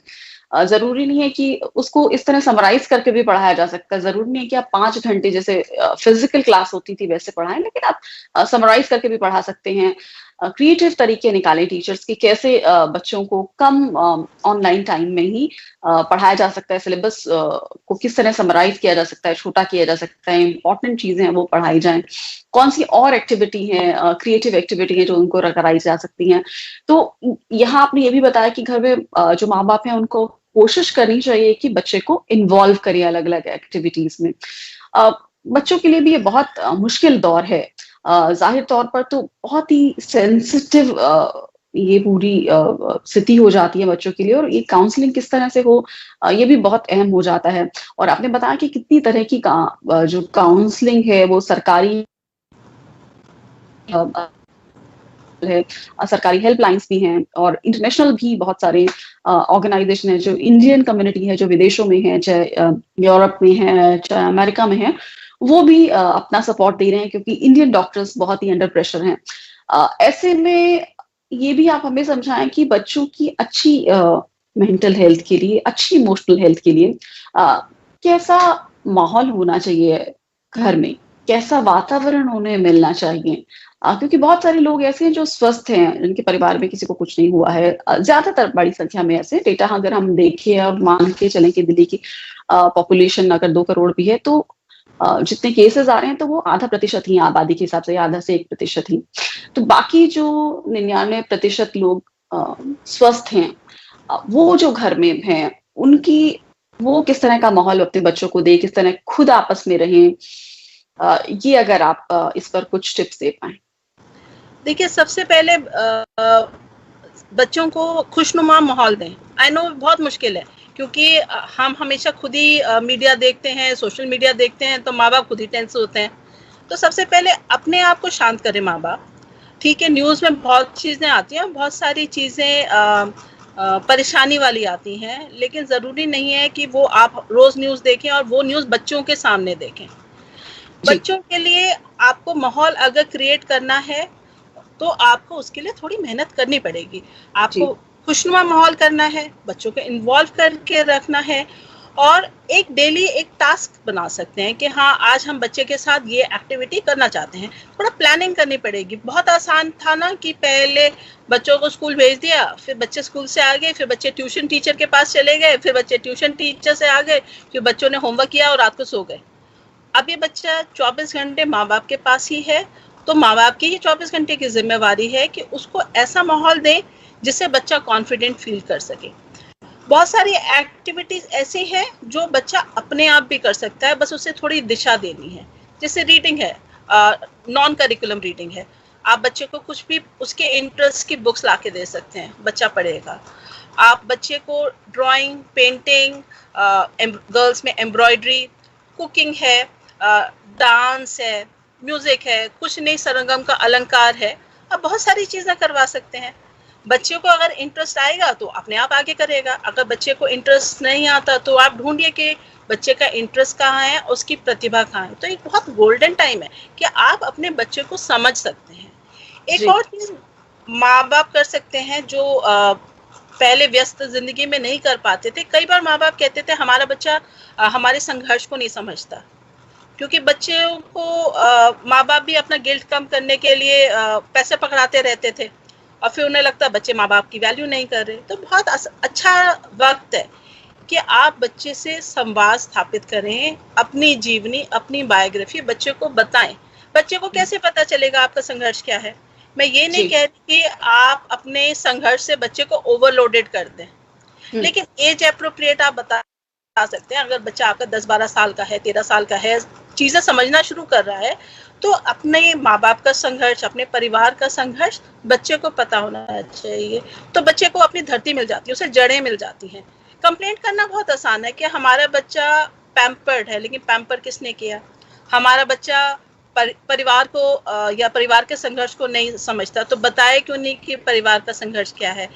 जरूरी नहीं है कि उसको इस तरह समराइज करके भी पढ़ाया जा सकता है, जरूरी नहीं है कि आप 5 घंटे जैसे फिजिकल क्लास होती थी वैसे पढ़ाएं, लेकिन आप समराइज करके भी पढ़ा सकते हैं। क्रिएटिव तरीके निकालें टीचर्स की, कैसे बच्चों को कम ऑनलाइन टाइम में ही पढ़ाया जा सकता है, सिलेबस को किस तरह समराइज किया जा सकता है, छोटा किया जा सकता है, इंपॉर्टेंट चीजें हैं वो पढ़ाई जाएं, कौन सी और एक्टिविटी है, क्रिएटिव एक्टिविटी है जो उनको कराई जा सकती हैं। तो यहाँ आपने ये भी बताया कि घर में जो माँ बाप हैं उनको कोशिश करनी चाहिए कि बच्चे को इन्वॉल्व करें अलग अलग एक्टिविटीज में। बच्चों के लिए भी ये बहुत मुश्किल दौर है, जाहिर तौर पर तो बहुत ही सेंसिटिव ये पूरी स्थिति हो जाती है बच्चों के लिए, और ये काउंसलिंग किस तरह से हो ये भी बहुत अहम हो जाता है। और आपने बताया कि कितनी तरह की जो काउंसलिंग है वो सरकारी है, सरकारी हेल्पलाइंस भी हैं, और इंटरनेशनल भी बहुत सारे ऑर्गेनाइजेशन है, जो इंडियन कम्युनिटी है जो विदेशों में है, चाहे यूरोप में है चाहे अमेरिका में है, वो भी अपना सपोर्ट दे रहे हैं, क्योंकि इंडियन डॉक्टर्स बहुत ही अंडर प्रेशर हैं। ऐसे में ये भी आप हमें समझाएं कि बच्चों की अच्छी मेंटल हेल्थ के लिए, अच्छी इमोशनल हेल्थ के लिए कैसा माहौल होना चाहिए घर में, कैसा वातावरण उन्हें मिलना चाहिए, क्योंकि बहुत सारे लोग ऐसे हैं जो स्वस्थ हैं, जिनके परिवार में किसी को कुछ नहीं हुआ है। ज्यादातर बड़ी संख्या में ऐसे डेटा अगर हम देखें और मान के चलें कि दिल्ली की पॉपुलेशन अगर 2 करोड़ भी है, तो जितने केसेस आ रहे हैं तो वो आधा प्रतिशत ही आबादी के हिसाब से, आधा से 1% ही। तो बाकी जो 99% लोग स्वस्थ हैं, वो जो घर में हैं, उनकी वो किस तरह का माहौल अपने बच्चों को दे, किस तरह खुद आपस में रहें, ये अगर आप इस पर कुछ टिप्स दे पाएं। देखिए, सबसे पहले बच्चों को खुशनुमा माहौल दें। आई नो बहुत मुश्किल है, क्योंकि हम हमेशा खुद ही मीडिया देखते हैं, सोशल मीडिया देखते हैं, तो माँ बाप खुद ही टेंस होते हैं। तो सबसे पहले अपने आप को शांत करें माँ बाप। ठीक है, न्यूज़ में बहुत चीज़ें आती हैं, बहुत सारी चीज़ें परेशानी वाली आती हैं, लेकिन ज़रूरी नहीं है कि वो आप रोज़ न्यूज़ देखें और वो न्यूज़ बच्चों के सामने देखें। बच्चों के लिए आपको माहौल अगर क्रिएट करना है, तो आपको उसके लिए थोड़ी मेहनत करनी पड़ेगी। आपको खुशनुमा माहौल करना है, बच्चों को इन्वॉल्व करके रखना है, और एक डेली एक टास्क बना सकते हैं कि हाँ, आज हम बच्चे के साथ ये एक्टिविटी करना चाहते हैं। थोड़ा प्लानिंग करनी पड़ेगी। बहुत आसान था ना कि पहले बच्चों को स्कूल भेज दिया, फिर बच्चे स्कूल से आ गए, फिर बच्चे ट्यूशन टीचर के पास चले गए, फिर बच्चे ट्यूशन टीचर से आ गए, फिर बच्चों ने होमवर्क किया और रात को सो गए। अब ये बच्चा 24 घंटे माँ बाप के पास ही है, तो माँ बाप की ही 24 घंटे की जिम्मेवारी है कि उसको ऐसा माहौल दें जिससे बच्चा कॉन्फिडेंट फील कर सके। बहुत सारी एक्टिविटीज ऐसी हैं जो बच्चा अपने आप भी कर सकता है, बस उसे थोड़ी दिशा देनी है। जैसे रीडिंग है, नॉन करिकुलम रीडिंग है। आप बच्चे को कुछ भी उसके इंटरेस्ट की बुक्स ला के दे सकते हैं, बच्चा पढ़ेगा। आप बच्चे को ड्राइंग, पेंटिंग, गर्ल्स में एम्ब्रॉयडरी, कुकिंग है, डांस है, म्यूजिक है, कुछ नहीं सरंगम का अलंकार है, आप बहुत सारी चीजें करवा सकते हैं। बच्चे को अगर इंटरेस्ट आएगा तो अपने आप आगे करेगा। अगर बच्चे को इंटरेस्ट नहीं आता तो आप ढूंढिए कि बच्चे का इंटरेस्ट कहाँ है, उसकी प्रतिभा कहाँ है। तो एक बहुत गोल्डन टाइम है कि आप अपने बच्चे को समझ सकते हैं। एक और चीज माँ बाप कर सकते हैं जो पहले व्यस्त जिंदगी में नहीं कर पाते थे। कई बार माँ बाप कहते थे हमारा बच्चा हमारे संघर्ष को नहीं समझता, क्योंकि बच्चों को माँ बाप भी अपना गिल्ट कम करने के लिए पैसे पकड़ाते रहते थे, और फिर उन्हें लगता बच्चे माँ बाप की वैल्यू नहीं कर रहे। तो बहुत अच्छा वक्त है कि आप बच्चे से संवाद स्थापित करें, अपनी जीवनी, अपनी बायोग्राफी बच्चे को बताएं। बच्चे को कैसे पता चलेगा आपका संघर्ष क्या है? मैं ये नहीं कह रही कि आप अपने संघर्ष से बच्चे को ओवरलोडेड कर दें, लेकिन एज एप्रोप्रिएट आप बता सकते हैं। अगर बच्चा आपका 10-12 साल का है, 13 साल का है, चीजें समझना शुरू कर रहा है, तो अपने माँ बाप का संघर्ष, अपने परिवार का संघर्ष बच्चे को पता होना चाहिए। तो बच्चे को अपनी धरती मिल जाती है, उसे जड़ें मिल जाती हैं। कंप्लेंट करना बहुत आसान है कि हमारा बच्चा पैम्पर्ड है, लेकिन पैम्पर किसने किया? हमारा बच्चा परिवार को या परिवार के संघर्ष को नहीं समझता, तो बताए क्यों नहीं कि परिवार का संघर्ष क्या है।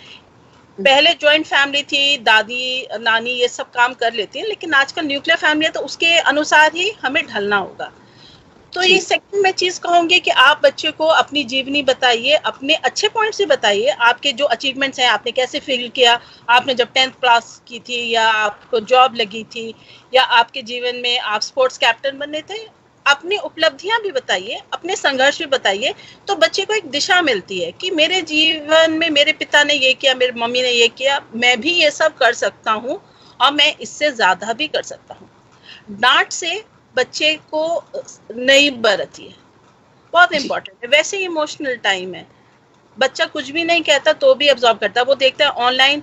पहले जॉइंट फैमिली थी, दादी नानी ये सब काम कर लेती है, लेकिन आजकल न्यूक्लियर फैमिली है, तो उसके अनुसार ही हमें ढलना होगा। तो ये सेकंड मैं चीज कहूंगी कि आप बच्चे को अपनी जीवनी बताइए, अपने अच्छे पॉइंट से बताइए, आपके जो अचीवमेंट्स हैं, आपने कैसे फील किया, आपने जब 10th क्लास की थी, या आपको जॉब लगी थी, या आपके जीवन में आप स्पोर्ट्स कैप्टन बने थे। अपनी उपलब्धियां भी बताइए, अपने संघर्ष भी बताइए, तो बच्चे को एक दिशा मिलती है कि मेरे जीवन में मेरे पिता ने ये किया, मेरी मम्मी ने ये किया, मैं भी ये सब कर सकता हूँ, और मैं इससे ज्यादा भी कर सकता हूँ। डांट से बच्चे को नहीं बरती है, बहुत इंपॉर्टेंट है। वैसे इमोशनल टाइम है, बच्चा कुछ भी नहीं कहता तो भी अब्सॉर्ब करता है। वो देखता है ऑनलाइन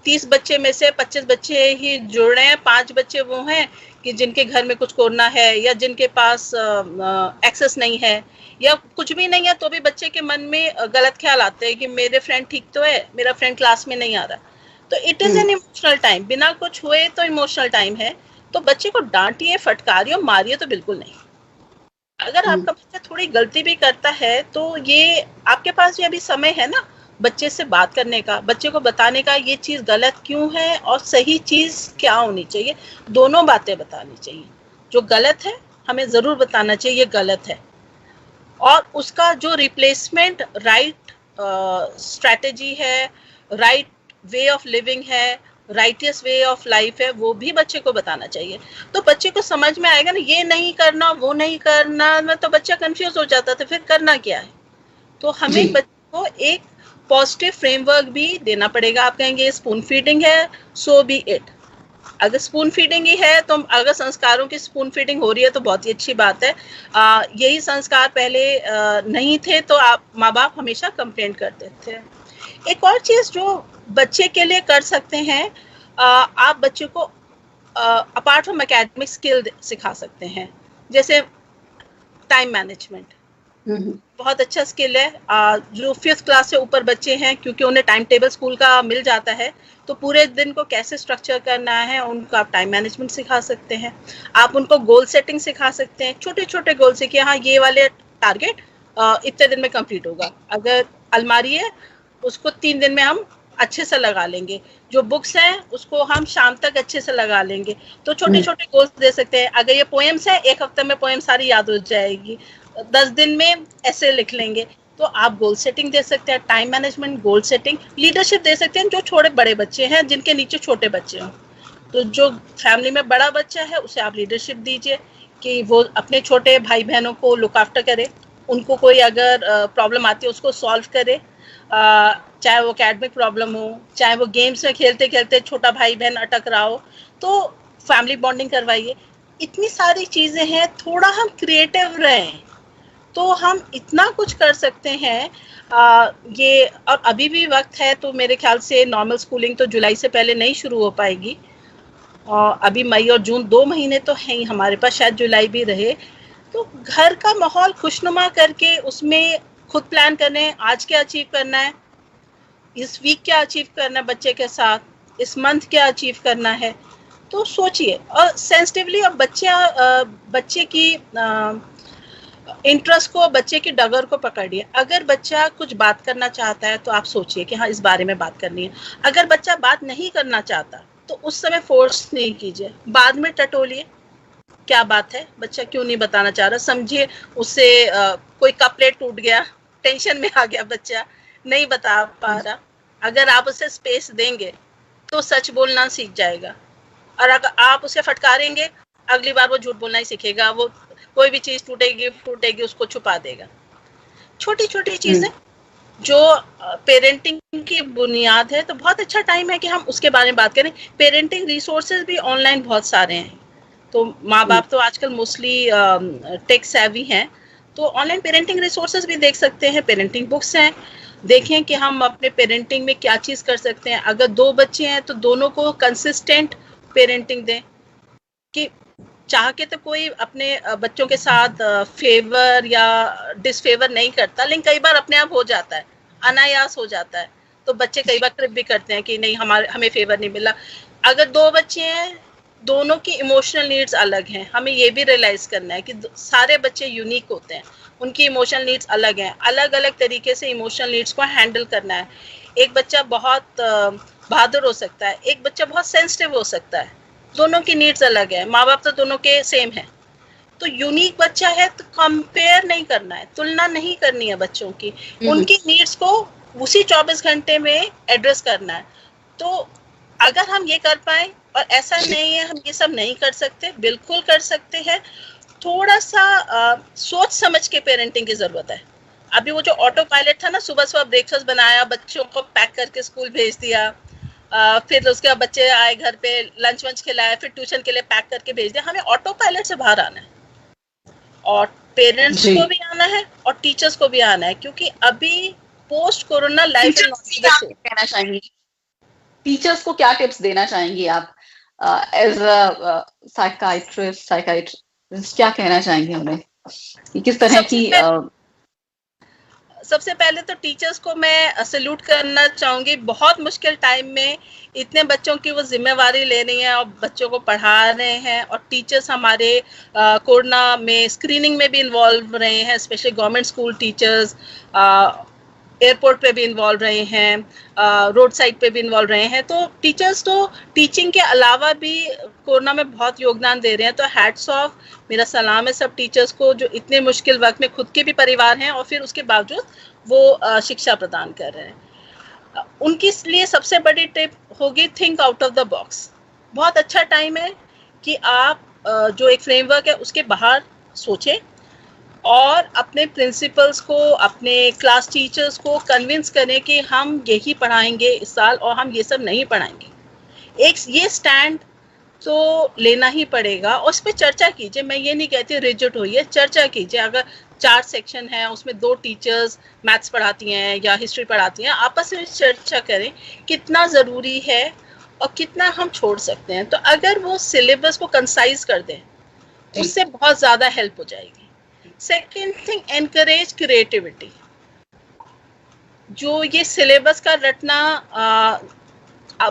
30 बच्चे में से 25 बच्चे ही जुड़ रहे हैं, 5 बच्चे वो हैं कि जिनके घर में कुछ कोरोना है, या जिनके पास एक्सेस नहीं है, या कुछ भी नहीं है, तो भी बच्चे के मन में गलत ख्याल आते हैं कि मेरे फ्रेंड ठीक तो है, मेरा फ्रेंड क्लास में नहीं आ रहा। तो it is an emotional time, बिना कुछ हुए तो इमोशनल टाइम है। तो बच्चे को डांटिए, फटकारिए, मारिए तो बिल्कुल नहीं। अगर आपका बच्चा थोड़ी गलती भी करता है तो ये आपके पास भी अभी समय है ना बच्चे से बात करने का, बच्चे को बताने का ये चीज गलत क्यों है और सही चीज क्या होनी चाहिए। दोनों बातें बतानी चाहिए, जो गलत है हमें ज़रूर बताना चाहिए ये गलत है, और उसका जो रिप्लेसमेंट राइट स्ट्रैटेजी है, राइट वे ऑफ लिविंग है, राइटियस वे ऑफ लाइफ है, वो भी बच्चे को बताना चाहिए। तो बच्चे को समझ में आएगा ना, ये नहीं करना वो नहीं करना में तो बच्चा कंफ्यूज हो जाता था, फिर करना क्या है। तो हमें बच्चे को एक पॉजिटिव फ्रेमवर्क भी देना पड़ेगा। आप कहेंगे स्पून फीडिंग है, सो बी इट। अगर स्पून फीडिंग ही है, तो अगर संस्कारों की स्पून फीडिंग हो रही है तो बहुत ही अच्छी बात है। यही संस्कार पहले नहीं थे तो आप माँ बाप हमेशा कंप्लेन करते थे। एक और चीज जो बच्चे के लिए कर सकते हैं, आप बच्चे को अपार्ट फ्रॉम एकेडमिक स्किल सिखा सकते हैं, जैसे टाइम मैनेजमेंट बहुत अच्छा स्किल है। जो 5th क्लास से ऊपर बच्चे हैं, क्योंकि उन्हें टाइम टेबल स्कूल का मिल जाता है, तो पूरे दिन को कैसे स्ट्रक्चर करना है उनको आप टाइम मैनेजमेंट सिखा सकते हैं। आप उनको गोल सेटिंग सिखा सकते हैं, छोटे छोटे गोल से कि हाँ ये वाले टारगेट इतने दिन में कंप्लीट होगा। अगर अलमारी है उसको 3 दिन में हम अच्छे से लगा लेंगे, जो बुक्स हैं उसको हम शाम तक अच्छे से लगा लेंगे। तो छोटे छोटे गोल्स दे सकते हैं। अगर ये पोएम्स है, 1 हफ्ते में पोएम सारी याद हो जाएगी, 10 दिन में ऐसे लिख लेंगे। तो आप गोल सेटिंग दे सकते हैं, time management, goal setting, leadership दे सकते हैं। जो छोटे बड़े बच्चे हैं जिनके नीचे छोटे बच्चे हों, तो जो फैमिली में बड़ा बच्चा है उसे आप लीडरशिप दीजिए कि वो अपने छोटे भाई बहनों को लुक आफ्टर करे, उनको कोई अगर प्रॉब्लम आती है उसको सॉल्व करे, चाहे वो एकेडमिक प्रॉब्लम हो, चाहे वो गेम्स में खेलते खेलते छोटा भाई बहन अटक रहा हो, तो फैमिली बॉन्डिंग करवाइए। इतनी सारी चीज़ें हैं, थोड़ा हम क्रिएटिव रहें तो हम इतना कुछ कर सकते हैं। ये और अभी भी वक्त है, तो मेरे ख्याल से नॉर्मल स्कूलिंग तो जुलाई से पहले नहीं शुरू हो पाएगी, और अभी मई और जून 2 महीने तो हैं ही हमारे पास, शायद जुलाई भी रहे। तो घर का माहौल खुशनुमा करके उसमें खुद प्लान करें, आज क्या अचीव करना है, इस वीक क्या अचीव करना है बच्चे के साथ, इस मंथ क्या अचीव करना है, तो सोचिए और सेंसिटिवली। और बच्चे की इंटरेस्ट को, बच्चे की डगर को पकड़िए। अगर बच्चा कुछ बात करना चाहता है तो आप सोचिए कि हाँ इस बारे में बात करनी है। अगर बच्चा बात नहीं करना चाहता तो उस समय फोर्स नहीं कीजिए, बाद में टटोलिए क्या बात है, बच्चा क्यों नहीं बताना चाह रहा, समझिए उससे। कोई कप प्लेट टूट गया, टेंशन में आ गया बच्चा, नहीं बता पा रहा, अगर आप उसे स्पेस देंगे तो सच बोलना सीख जाएगा। और अगर आप उसे फटकारेंगे, अगली बार वो झूठ बोलना ही सीखेगा। वो कोई भी चीज टूटेगी उसको छुपा देगा। छोटी छोटी चीजें जो पेरेंटिंग की बुनियाद है, तो बहुत अच्छा टाइम है कि हम उसके बारे में बात करें। पेरेंटिंग रिसोर्सेज भी ऑनलाइन बहुत सारे हैं, तो माँ बाप तो आजकल मोस्टली टेक सेवी हैं, तो ऑनलाइन पेरेंटिंग रिसोर्सेज भी देख सकते हैं। पेरेंटिंग बुक्स हैं, देखें कि हम अपने पेरेंटिंग में क्या चीज़ कर सकते हैं। अगर 2 बच्चे हैं तो दोनों को कंसिस्टेंट पेरेंटिंग दें, कि चाह के तो कोई अपने बच्चों के साथ फेवर या डिसफेवर नहीं करता, लेकिन कई बार अपने आप हो जाता है, अनायास हो जाता है। तो बच्चे कई बार ट्रिप भी करते हैं कि नहीं हमें फेवर नहीं मिला। अगर 2 बच्चे हैं, दोनों की इमोशनल नीड्स अलग हैं, हमें ये भी रियलाइज करना है कि सारे बच्चे यूनिक होते हैं, उनकी इमोशनल नीड्स अलग हैं, अलग अलग तरीके से इमोशनल नीड्स को हैंडल करना है। एक बच्चा बहुत बहादुर हो सकता है, एक बच्चा बहुत सेंसिटिव हो सकता है, दोनों की नीड्स अलग है। माँ बाप तो दोनों के सेम है, तो यूनिक बच्चा है तो कंपेयर नहीं करना है, तुलना नहीं करनी है बच्चों की, उनकी नीड्स को उसी 24 घंटे में एड्रेस करना है। तो अगर हम ये कर पाए, और ऐसा नहीं है हम ये सब नहीं कर सकते, बिल्कुल कर सकते हैं। थोड़ा सा सोच समझ के पेरेंटिंग की जरूरत है। अभी वो जो ऑटो पायलट था ना, सुबह सुबह ब्रेकफास्ट बनाया, बच्चों को पैक करके स्कूल भेज दिया, फिर उसके बाद बच्चे आए घर पे, लंच वंच खिलाया, फिर ट्यूशन के लिए पैक करके भेज दिया। हमें ऑटो पायलट से बाहर आना है, और पेरेंट्स को भी आना है और टीचर्स को भी आना है, क्योंकि अभी पोस्ट कोरोना लाइफ कहना चाहेंगी, टीचर्स को क्या टिप्स देना चाहेंगी आप एज अ साइकाइट्रिस्ट, क्या कहना चाहेंगे उन्हें कि किस तरह की? सबसे पहले तो टीचर्स को मैं सैल्यूट करना चाहूंगी। बहुत मुश्किल टाइम में इतने बच्चों की वो जिम्मेवारी ले रही हैं और बच्चों को पढ़ा रहे हैं, और टीचर्स हमारे कोरोना में स्क्रीनिंग में भी इन्वॉल्व रहे हैं, specially government school teachers. Airport पे भी इन्वॉल्व रहे हैं, रोड साइड पे भी इन्वॉल्व रहे हैं। तो टीचर्स तो टीचिंग के अलावा भी कोरोना में बहुत योगदान दे रहे हैं। तो हैट्स ऑफ, मेरा सलाम है सब टीचर्स को जो इतने मुश्किल वक्त में खुद के भी परिवार हैं और फिर उसके बावजूद वो शिक्षा प्रदान कर रहे हैं। उनके लिए सबसे बड़ी टिप होगी think out of the box. बहुत अच्छा टाइम है कि आप जो एक फ्रेमवर्क है उसके बाहर सोचें और अपने प्रिंसिपल्स को, अपने क्लास टीचर्स को कन्विंस करें कि हम यही पढ़ाएंगे इस साल और हम ये सब नहीं पढ़ाएंगे। एक ये स्टैंड तो लेना ही पड़ेगा और उस पर चर्चा कीजिए। मैं ये नहीं कहती रिजिड होइए, चर्चा कीजिए। अगर 4 सेक्शन है उसमें 2 टीचर्स मैथ्स पढ़ाती हैं या हिस्ट्री पढ़ाती हैं, आपस में चर्चा करें कितना ज़रूरी है और कितना हम छोड़ सकते हैं। तो अगर वो सिलेबस को कंसाइज कर दें उससे बहुत ज़्यादा हेल्प हो जाएगी। Second thing, encourage creativity. जो ये सिलेबस का रटना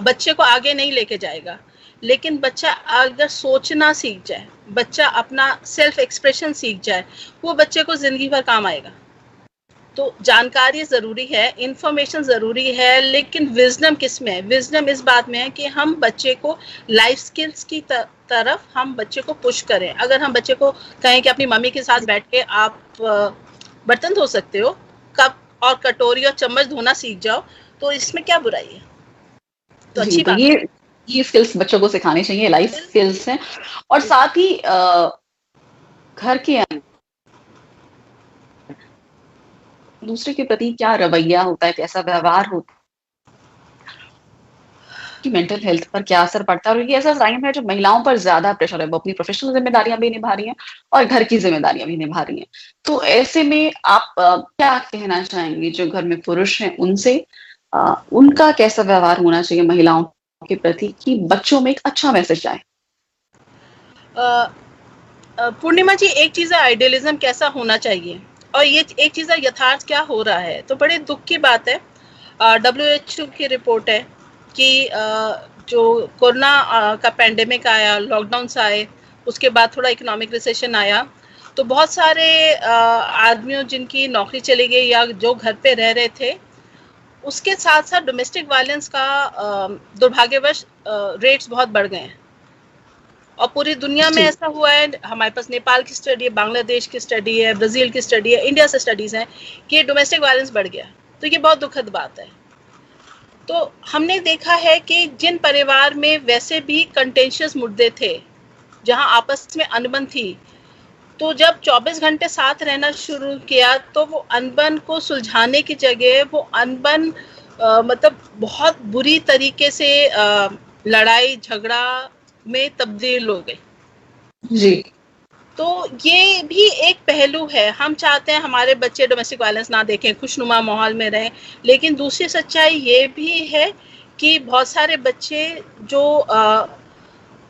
बच्चे को आगे नहीं लेके जाएगा, लेकिन बच्चा अगर सोचना सीख जाए, बच्चा अपना सेल्फ एक्सप्रेशन सीख जाए, वो बच्चे को जिंदगी भर काम आएगा। तो जानकारी ज़रूरी है, इंफॉर्मेशन ज़रूरी है, लेकिन विजडम किस में है? विजडम इस बात में है कि हम बच्चे को लाइफ स्किल्स की तरफ हम बच्चे को पुश करें। अगर हम बच्चे को कहें कि अपनी मम्मी के साथ बैठ के आप बर्तन धो सकते हो, कप और कटोरी और चम्मच धोना सीख जाओ, तो इसमें क्या बुराई है? तो अच्छी बात है। ये स्किल्स बच्चों को सिखाने चाहिए, लाइफ स्किल्स हैं। और साथ ही घर के दूसरे के प्रति क्या रवैया होता है, कैसा व्यवहार होता है, कि मेंटल हेल्थ पर क्या असर पड़ता है। और ये ऐसा टाइम है जो महिलाओं पर ज्यादा प्रेशर है, वो अपनी प्रोफेशनल जिम्मेदारियां भी निभा रही हैं और घर की जिम्मेदारियां भी निभा रही हैं। तो ऐसे में आप क्या कहना चाहेंगे जो घर में पुरुष हैं उनसे, उनका कैसा व्यवहार होना चाहिए महिलाओं के प्रति कि बच्चों में एक अच्छा मैसेज जाए? पूर्णिमा जी, एक चीज है आइडियलिज्म कैसा होना चाहिए और ये एक चीज है यथार्थ क्या हो रहा है। तो बड़े दुख की बात है, WHO की रिपोर्ट है कि जो कोरोना का पेंडेमिक आया, लॉकडाउन आए, उसके बाद थोड़ा इकोनॉमिक रिसेशन आया, तो बहुत सारे आदमियों जिनकी नौकरी चली गई या जो घर पे रह रहे थे, उसके साथ साथ डोमेस्टिक वायलेंस का दुर्भाग्यवश रेट्स बहुत बढ़ गए हैं। और पूरी दुनिया में ऐसा हुआ है, हमारे पास नेपाल की स्टडी है, बांग्लादेश की स्टडी है, ब्राजील की स्टडी है, इंडिया से स्टडीज हैं कि डोमेस्टिक वायलेंस बढ़ गया। तो ये बहुत दुखद बात है। तो हमने देखा है कि जिन परिवार में वैसे भी कंटेंशियस मुद्दे थे, जहां आपस में अनबन थी, तो जब 24 घंटे साथ रहना शुरू किया तो वो अनबन को सुलझाने की जगह वो अनबन मतलब बहुत बुरी तरीके से लड़ाई झगड़ा में तब्दील हो गई जी। तो ये भी एक पहलू है। हम चाहते हैं हमारे बच्चे डोमेस्टिक वायलेंस ना देखें, खुशनुमा माहौल में रहें, लेकिन दूसरी सच्चाई ये भी है कि बहुत सारे बच्चे जो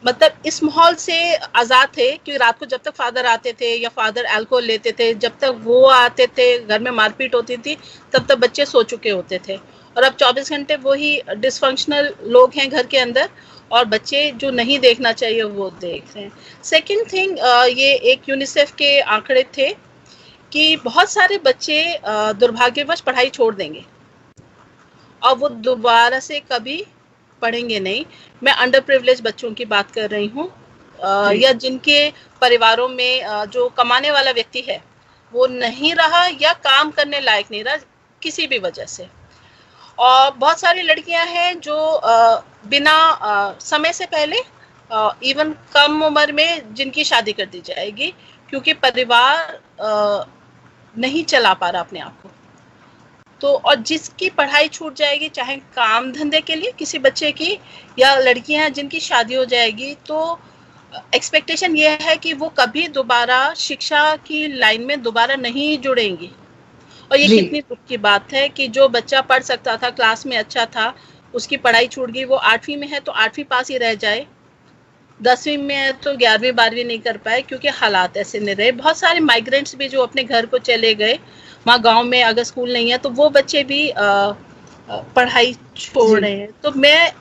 मतलब इस माहौल से आज़ाद थे कि रात को जब तक फादर आते थे या फादर अल्कोहल लेते थे, जब तक वो आते थे घर में मारपीट होती थी, तब तक बच्चे सो चुके होते थे। और अब 24 घंटे वही डिसफंक्शनल लोग हैं घर के अंदर और बच्चे जो नहीं देखना चाहिए वो देख रहे हैं। सेकेंड थिंग, ये एक यूनिसेफ के आंकड़े थे कि बहुत सारे बच्चे दुर्भाग्यवश पढ़ाई छोड़ देंगे और वो दोबारा से कभी पढ़ेंगे नहीं। मैं अंडर प्रिविलेज बच्चों की बात कर रही हूँ, या जिनके परिवारों में जो कमाने वाला व्यक्ति है वो नहीं रहा या काम करने लायक नहीं रहा किसी भी वजह से। और बहुत सारी लड़कियां हैं जो बिना समय से पहले इवन कम उम्र में जिनकी शादी कर दी जाएगी क्योंकि परिवार नहीं चला पा रहा अपने आप को। तो और जिसकी पढ़ाई छूट जाएगी, चाहे काम धंधे के लिए किसी बच्चे की, या लड़कियां जिनकी शादी हो जाएगी, तो एक्सपेक्टेशन ये है कि वो कभी दोबारा शिक्षा की लाइन में दोबारा नहीं जुड़ेंगी। और ये कितनी दुख की बात है कि जो बच्चा पढ़ सकता था, क्लास में अच्छा था, उसकी पढ़ाई छूट गई। वो 8वीं में है तो 8वीं पास ही रह जाए, 10वीं में है तो 11वीं 12वीं नहीं कर पाए क्योंकि हालात ऐसे नहीं रहे। बहुत सारे माइग्रेंट्स भी जो अपने घर को चले गए, वहाँ गांव में अगर स्कूल नहीं है तो वो बच्चे भी पढ़ाई छोड़ रहे हैं। तो मैं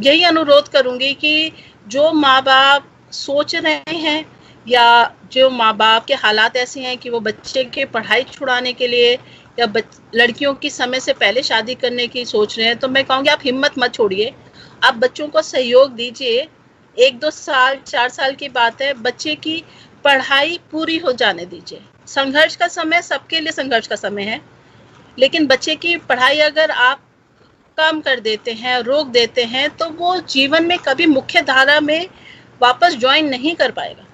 यही अनुरोध करूंगी कि जो माँ बाप सोच रहे हैं या जो माँ बाप के हालात ऐसे हैं कि वो बच्चे के पढ़ाई छुड़ाने के लिए या लड़कियों की समय से पहले शादी करने की सोच रहे हैं, तो मैं कहूँगी आप हिम्मत मत छोड़िए, आप बच्चों को सहयोग दीजिए। 1-2 साल 4 साल की बात है, बच्चे की पढ़ाई पूरी हो जाने दीजिए। संघर्ष का समय सबके लिए संघर्ष का समय है, लेकिन बच्चे की पढ़ाई अगर आप कम कर देते हैं, रोक देते हैं, तो वो जीवन में कभी मुख्य धारा में वापस ज्वाइन नहीं कर पाएगा।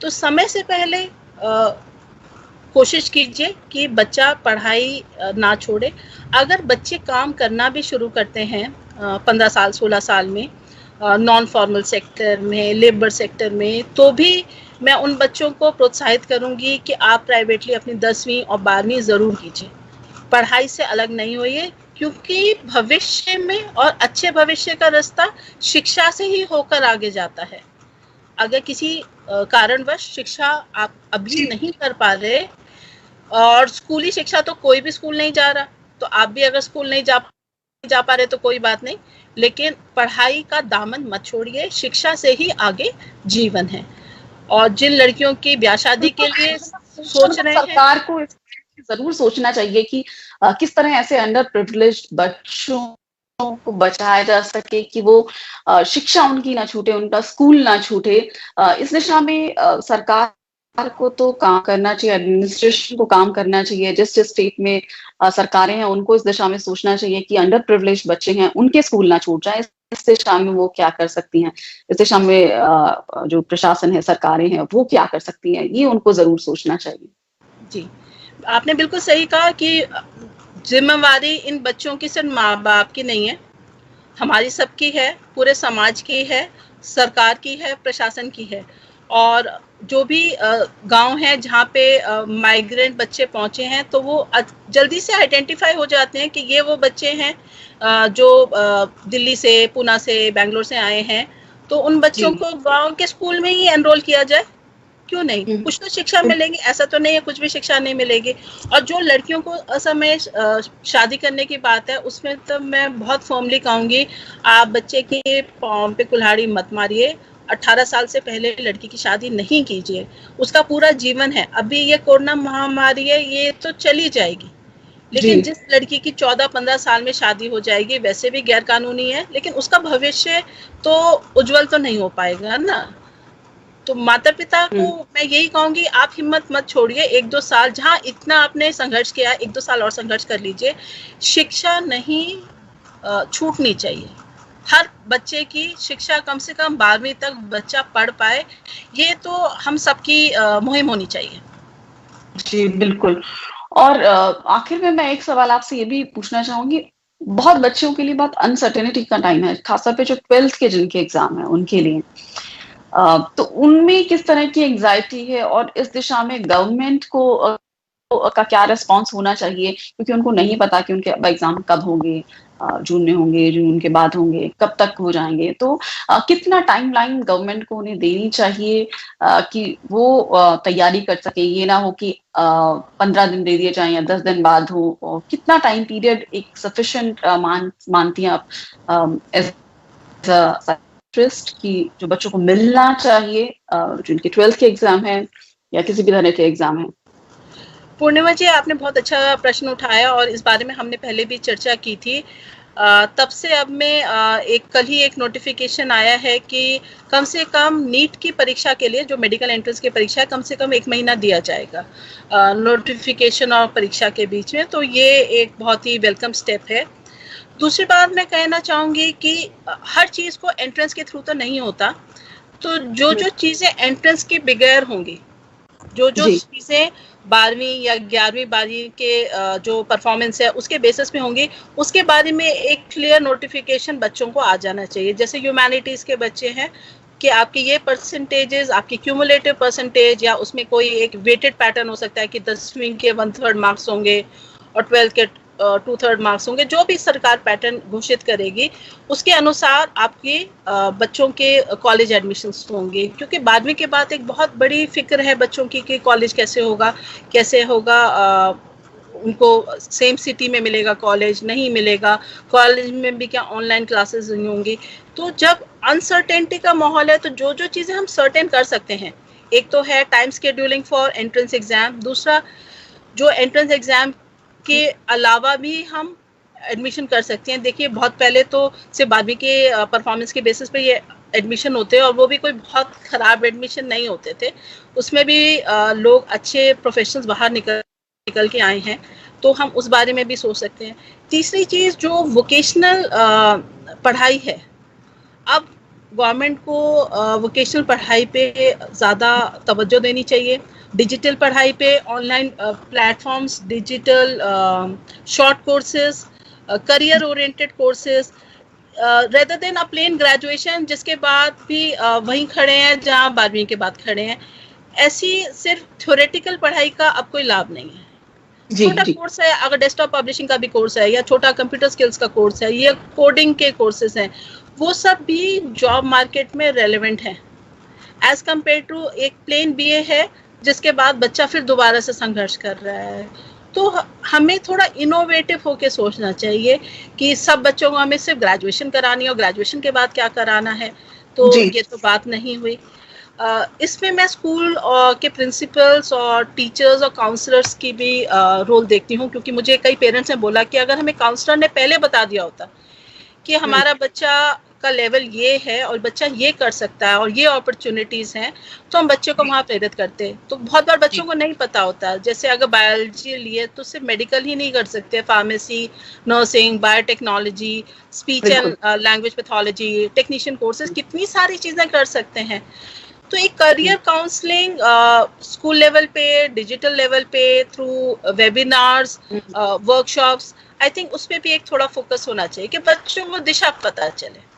तो समय से पहले कोशिश कीजिए कि बच्चा पढ़ाई ना छोड़े। अगर बच्चे काम करना भी शुरू करते हैं 15 साल 16 साल में, नॉन फॉर्मल सेक्टर में, लेबर सेक्टर में, तो भी मैं उन बच्चों को प्रोत्साहित करूंगी कि आप प्राइवेटली अपनी 10वीं और 12वीं ज़रूर कीजिए, पढ़ाई से अलग नहीं होइए, क्योंकि भविष्य में और अच्छे भविष्य का रास्ता शिक्षा से ही होकर आगे जाता है। अगर किसी कारणवश शिक्षा आप अभी नहीं कर पा रहे, और स्कूली शिक्षा तो कोई भी स्कूल नहीं जा रहा, तो आप भी अगर स्कूल नहीं जा पा रहे तो कोई बात नहीं, लेकिन पढ़ाई का दामन मत छोड़िए, शिक्षा से ही आगे जीवन है। और जिन लड़कियों की ब्याह शादी के लिए सोच रहे हैं, सरकार को जरूर सोचना चाहिए कि किस तरह ऐसे अंडर प्रिविलेज्ड बच्चों को बचाया जा सके कि वो शिक्षा उनकी ना छूटे, उनका स्कूल ना छूटे। इस दिशा में सरकार को तो काम करना चाहिए, एडमिनिस्ट्रेशन को काम करना चाहिए। जिस जिस स्टेट में सरकारें हैं उनको इस दिशा में सोचना चाहिए कि अंडर प्रिविलेज्ड बच्चे हैं उनके स्कूल ना छूट जाए। इस दिशा में वो क्या कर सकती हैं, इस दिशा में जो प्रशासन है, सरकारें हैं, वो क्या कर सकती हैं, ये उनको जरूर सोचना चाहिए। जी, आपने बिल्कुल सही कहा कि जिम्मेवारी इन बच्चों की सिर्फ माँ बाप की नहीं है, हमारी सबकी है, पूरे समाज की है, सरकार की है, प्रशासन की है। और जो भी गांव है जहाँ पे माइग्रेंट बच्चे पहुँचे हैं, तो वो जल्दी से आइडेंटिफाई हो जाते हैं कि ये वो बच्चे हैं जो दिल्ली से, पुणे से, बेंगलोर से आए हैं। तो उन बच्चों को गांव के स्कूल में ही एनरोल किया जाए, क्यों नहीं? कुछ तो शिक्षा मिलेगी, ऐसा तो नहीं है कुछ भी शिक्षा नहीं मिलेगी। और जो लड़कियों को असमय शादी करने की बात है, उसमें तो मैं बहुत फर्मली कहूँगी, आप बच्चे के पाँव पे कुल्हाड़ी मत मारिए। 18 साल से पहले लड़की की शादी नहीं कीजिए, उसका पूरा जीवन है। अभी ये कोरोना महामारी है, ये तो चली जाएगी, लेकिन जिस लड़की की 14-15 साल में शादी हो जाएगी, वैसे भी गैर कानूनी है, लेकिन उसका भविष्य तो उज्जवल तो नहीं हो पाएगा ना। तो माता पिता को मैं यही कहूंगी, आप हिम्मत मत छोड़िए। 1-2 साल जहाँ इतना आपने संघर्ष किया, 1-2 साल और संघर्ष कर लीजिए। शिक्षा नहीं छूटनी चाहिए, हर बच्चे की शिक्षा कम से कम 12वीं तक बच्चा पढ़ पाए, ये तो हम सबकी मुहिम होनी चाहिए। जी बिल्कुल। और आखिर में मैं एक सवाल आपसे ये भी पूछना चाहूंगी, बहुत बच्चों के लिए बहुत अनसर्टेनिटी का टाइम है, खासतौर पे जो 12th के जिनके एग्जाम है उनके लिए, तो उनमें किस तरह की एंजाइटी है और इस दिशा में गवर्नमेंट को का क्या रिस्पांस होना चाहिए, क्योंकि उनको नहीं पता कि उनके एग्जाम कब होंगे, जून में होंगे, जून के बाद होंगे, कब तक हो जाएंगे। तो कितना टाइमलाइन गवर्नमेंट को उन्हें देनी चाहिए कि वो तैयारी कर सके, ये ना हो कि 15 दिन दे दिए जाएं या 10 दिन बाद हो। कितना टाइम पीरियड एक सफिशिएंट मानती हैं आप एज इंटरेस्ट की जो बच्चों को मिलना चाहिए, जो इनके 12th के एग्जाम है या किसी भी तरह के एग्जाम है? पूर्णिमा जी, आपने बहुत अच्छा प्रश्न उठाया और इस बारे में हमने पहले भी चर्चा की थी। तब से अब में कल ही एक नोटिफिकेशन आया है कि कम से कम नीट की परीक्षा के लिए, जो मेडिकल एंट्रेंस की परीक्षा है, कम से कम 1 महीना दिया जाएगा नोटिफिकेशन और परीक्षा के बीच में। तो ये एक बहुत ही वेलकम स्टेप है। दूसरी बात मैं कहना चाहूँगी कि हर चीज़ को एंट्रेंस के थ्रू तो नहीं होता, तो जो चीज़ें एंट्रेंस के बगैर होंगी, जो चीज़ें 12वीं या 11वीं 12वीं के जो परफॉर्मेंस है उसके बेसिस पे होंगी, उसके बारे में एक क्लियर नोटिफिकेशन बच्चों को आ जाना चाहिए। जैसे ह्यूमैनिटीज़ के बच्चे हैं कि आपके ये परसेंटेजेस, आपकी क्यूमुलेटिव परसेंटेज, या उसमें कोई एक वेटेड पैटर्न हो सकता है कि 10वीं के 1/3 मार्क्स होंगे और 12th के 2/3 मार्क्स होंगे, जो भी सरकार पैटर्न घोषित करेगी उसके अनुसार आपके बच्चों के कॉलेज एडमिशन्स होंगे। क्योंकि 12वीं के बाद एक बहुत बड़ी फिक्र है बच्चों की कि कॉलेज कैसे होगा, उनको सेम सिटी में मिलेगा कॉलेज, नहीं मिलेगा, कॉलेज में भी क्या ऑनलाइन क्लासेस नहीं होंगी। तो जब अनसर्टेनिटी का माहौल है, तो जो चीज़ें हम सर्टेन कर सकते हैं, एक तो है time scheduling for entrance exam, दूसरा जो एंट्रेंस एग्जाम के अलावा भी हम एडमिशन कर सकते हैं। देखिए बहुत पहले तो सिर्फ 12वीं के परफॉर्मेंस के बेसिस पे ये एडमिशन होते हैं, और वो भी कोई बहुत ख़राब एडमिशन नहीं होते थे, उसमें भी लोग अच्छे प्रोफेशनल्स बाहर निकल के आए हैं, तो हम उस बारे में भी सोच सकते हैं। तीसरी चीज़ जो वोकेशनल पढ़ाई है, अब गवर्नमेंट को वोकेशनल पढ़ाई पे ज़्यादा तवज्जो देनी चाहिए। डिजिटल पढ़ाई पे online platforms, digital short courses, career oriented courses, rather than a plain graduation जिसके बाद भी वहीं खड़े हैं जहां 12वीं के बाद खड़े हैं। ऐसी सिर्फ थ्योरेटिकल पढ़ाई का अब कोई लाभ नहीं है। छोटा कोर्स है, अगर डेस्कटॉप पब्लिशिंग का भी कोर्स है, या छोटा कंप्यूटर स्किल्स का कोर्स है, या कोडिंग के कोर्सेज हैं, वो सब भी जॉब मार्केट में रेलेवेंट है एज कम्पेयर टू एक प्लेन बीए है जिसके बाद बच्चा फिर दोबारा से संघर्ष कर रहा है। तो हमें थोड़ा इनोवेटिव होके सोचना चाहिए कि सब बच्चों को हमें सिर्फ ग्रेजुएशन करानी है और ग्रेजुएशन के बाद क्या कराना है, तो ये तो बात नहीं हुई। इसमें मैं स्कूल के प्रिंसिपल्स और टीचर्स और काउंसलर्स की भी रोल देखती हूँ, क्योंकि मुझे कई पेरेंट्स ने बोला कि अगर हमें काउंसलर ने पहले बता दिया होता कि हमारा बच्चा का लेवल ये है और बच्चा ये कर सकता है और ये अपॉर्चुनिटीज हैं, तो हम बच्चे को वहाँ प्रेरित करते। तो बहुत बार बच्चों को नहीं पता होता, जैसे अगर बायोलॉजी लिए तो सिर्फ मेडिकल ही नहीं कर सकते, pharmacy, nursing, biotechnology, speech and language pathology, technician courses, कितनी सारी चीज़ें कर सकते हैं। तो एक करियर काउंसलिंग स्कूल लेवल पे, डिजिटल लेवल पे, through webinars, workshops, I think उस पे भी एक थोड़ा फोकस होना चाहिए कि बच्चों को दिशा पता चले।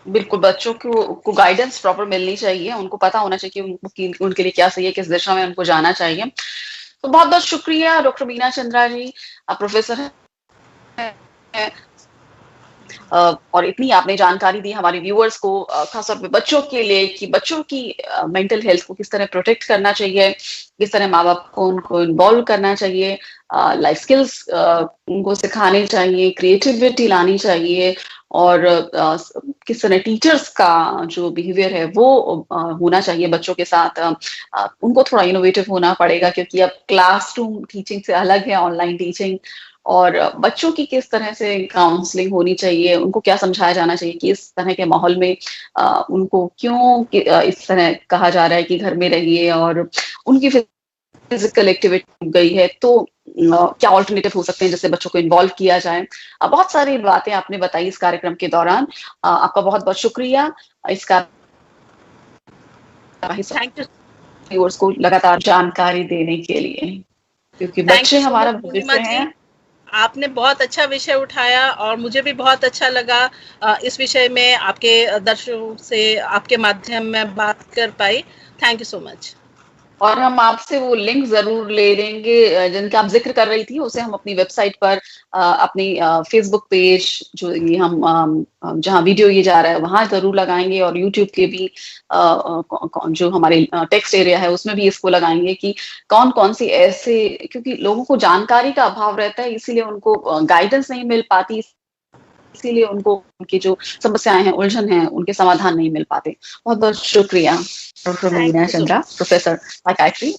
बिल्कुल, बच्चों को गाइडेंस प्रॉपर मिलनी चाहिए, उनको पता होना चाहिए कि उनके लिए क्या सही है, किस दिशा में उनको जाना चाहिए। तो बहुत बहुत शुक्रिया डॉक्टर मीना चंद्रा जी, आप प्रोफेसर हैं और इतनी आपने जानकारी दी हमारे व्यूअर्स को, खासतौर पे बच्चों के लिए, कि बच्चों की मेंटल हेल्थ को किस तरह प्रोटेक्ट करना चाहिए, किस तरह माँ बाप को उनको इन्वॉल्व करना चाहिए, लाइफ स्किल्स उनको सिखाने चाहिए, क्रिएटिविटी लानी चाहिए, और किस तरह टीचर्स का जो बिहेवियर है वो होना चाहिए बच्चों के साथ। उनको थोड़ा इनोवेटिव होना पड़ेगा, क्योंकि अब क्लासरूम टीचिंग से अलग है ऑनलाइन टीचिंग, और बच्चों की किस तरह से काउंसलिंग होनी चाहिए, उनको क्या समझाया जाना चाहिए कि इस तरह के माहौल में उनको क्यों इस तरह कहा जा रहा है कि घर में रहिए, और उनकी फिजिकल एक्टिविटी गई है तो क्या ऑल्टरनेटिव हो सकते हैं जिससे बच्चों को इन्वॉल्व किया जाए। बहुत सारी बातें आपने बताई इस कार्यक्रम के दौरान, आपका बहुत बहुत शुक्रिया इस व्यूअर्स को लगातार जानकारी देने के लिए, क्योंकि बच्चे हमारा भविष्य हैं। आपने बहुत अच्छा विषय उठाया और मुझे भी बहुत अच्छा लगा इस विषय में आपके दर्शकों से आपके माध्यम में बात कर पाई। Thank you so much. और हम आपसे वो लिंक जरूर ले लेंगे जिनका आप जिक्र कर रही थी, उसे हम अपनी वेबसाइट पर, अपनी फेसबुक पेज जो ये हम जहाँ वीडियो ये जा रहा है वहां जरूर लगाएंगे, और यूट्यूब के भी जो हमारे टेक्स्ट एरिया है उसमें भी इसको लगाएंगे कि कौन कौन सी ऐसे, क्योंकि लोगों को जानकारी का अभाव रहता है, इसीलिए उनको गाइडेंस नहीं मिल पाती, इसीलिए उनको उनकी जो समस्याएं हैं, उलझन है, उनके समाधान नहीं मिल पाते। बहुत बहुत शुक्रिया doctor Meena Chandra, professor psychiatry.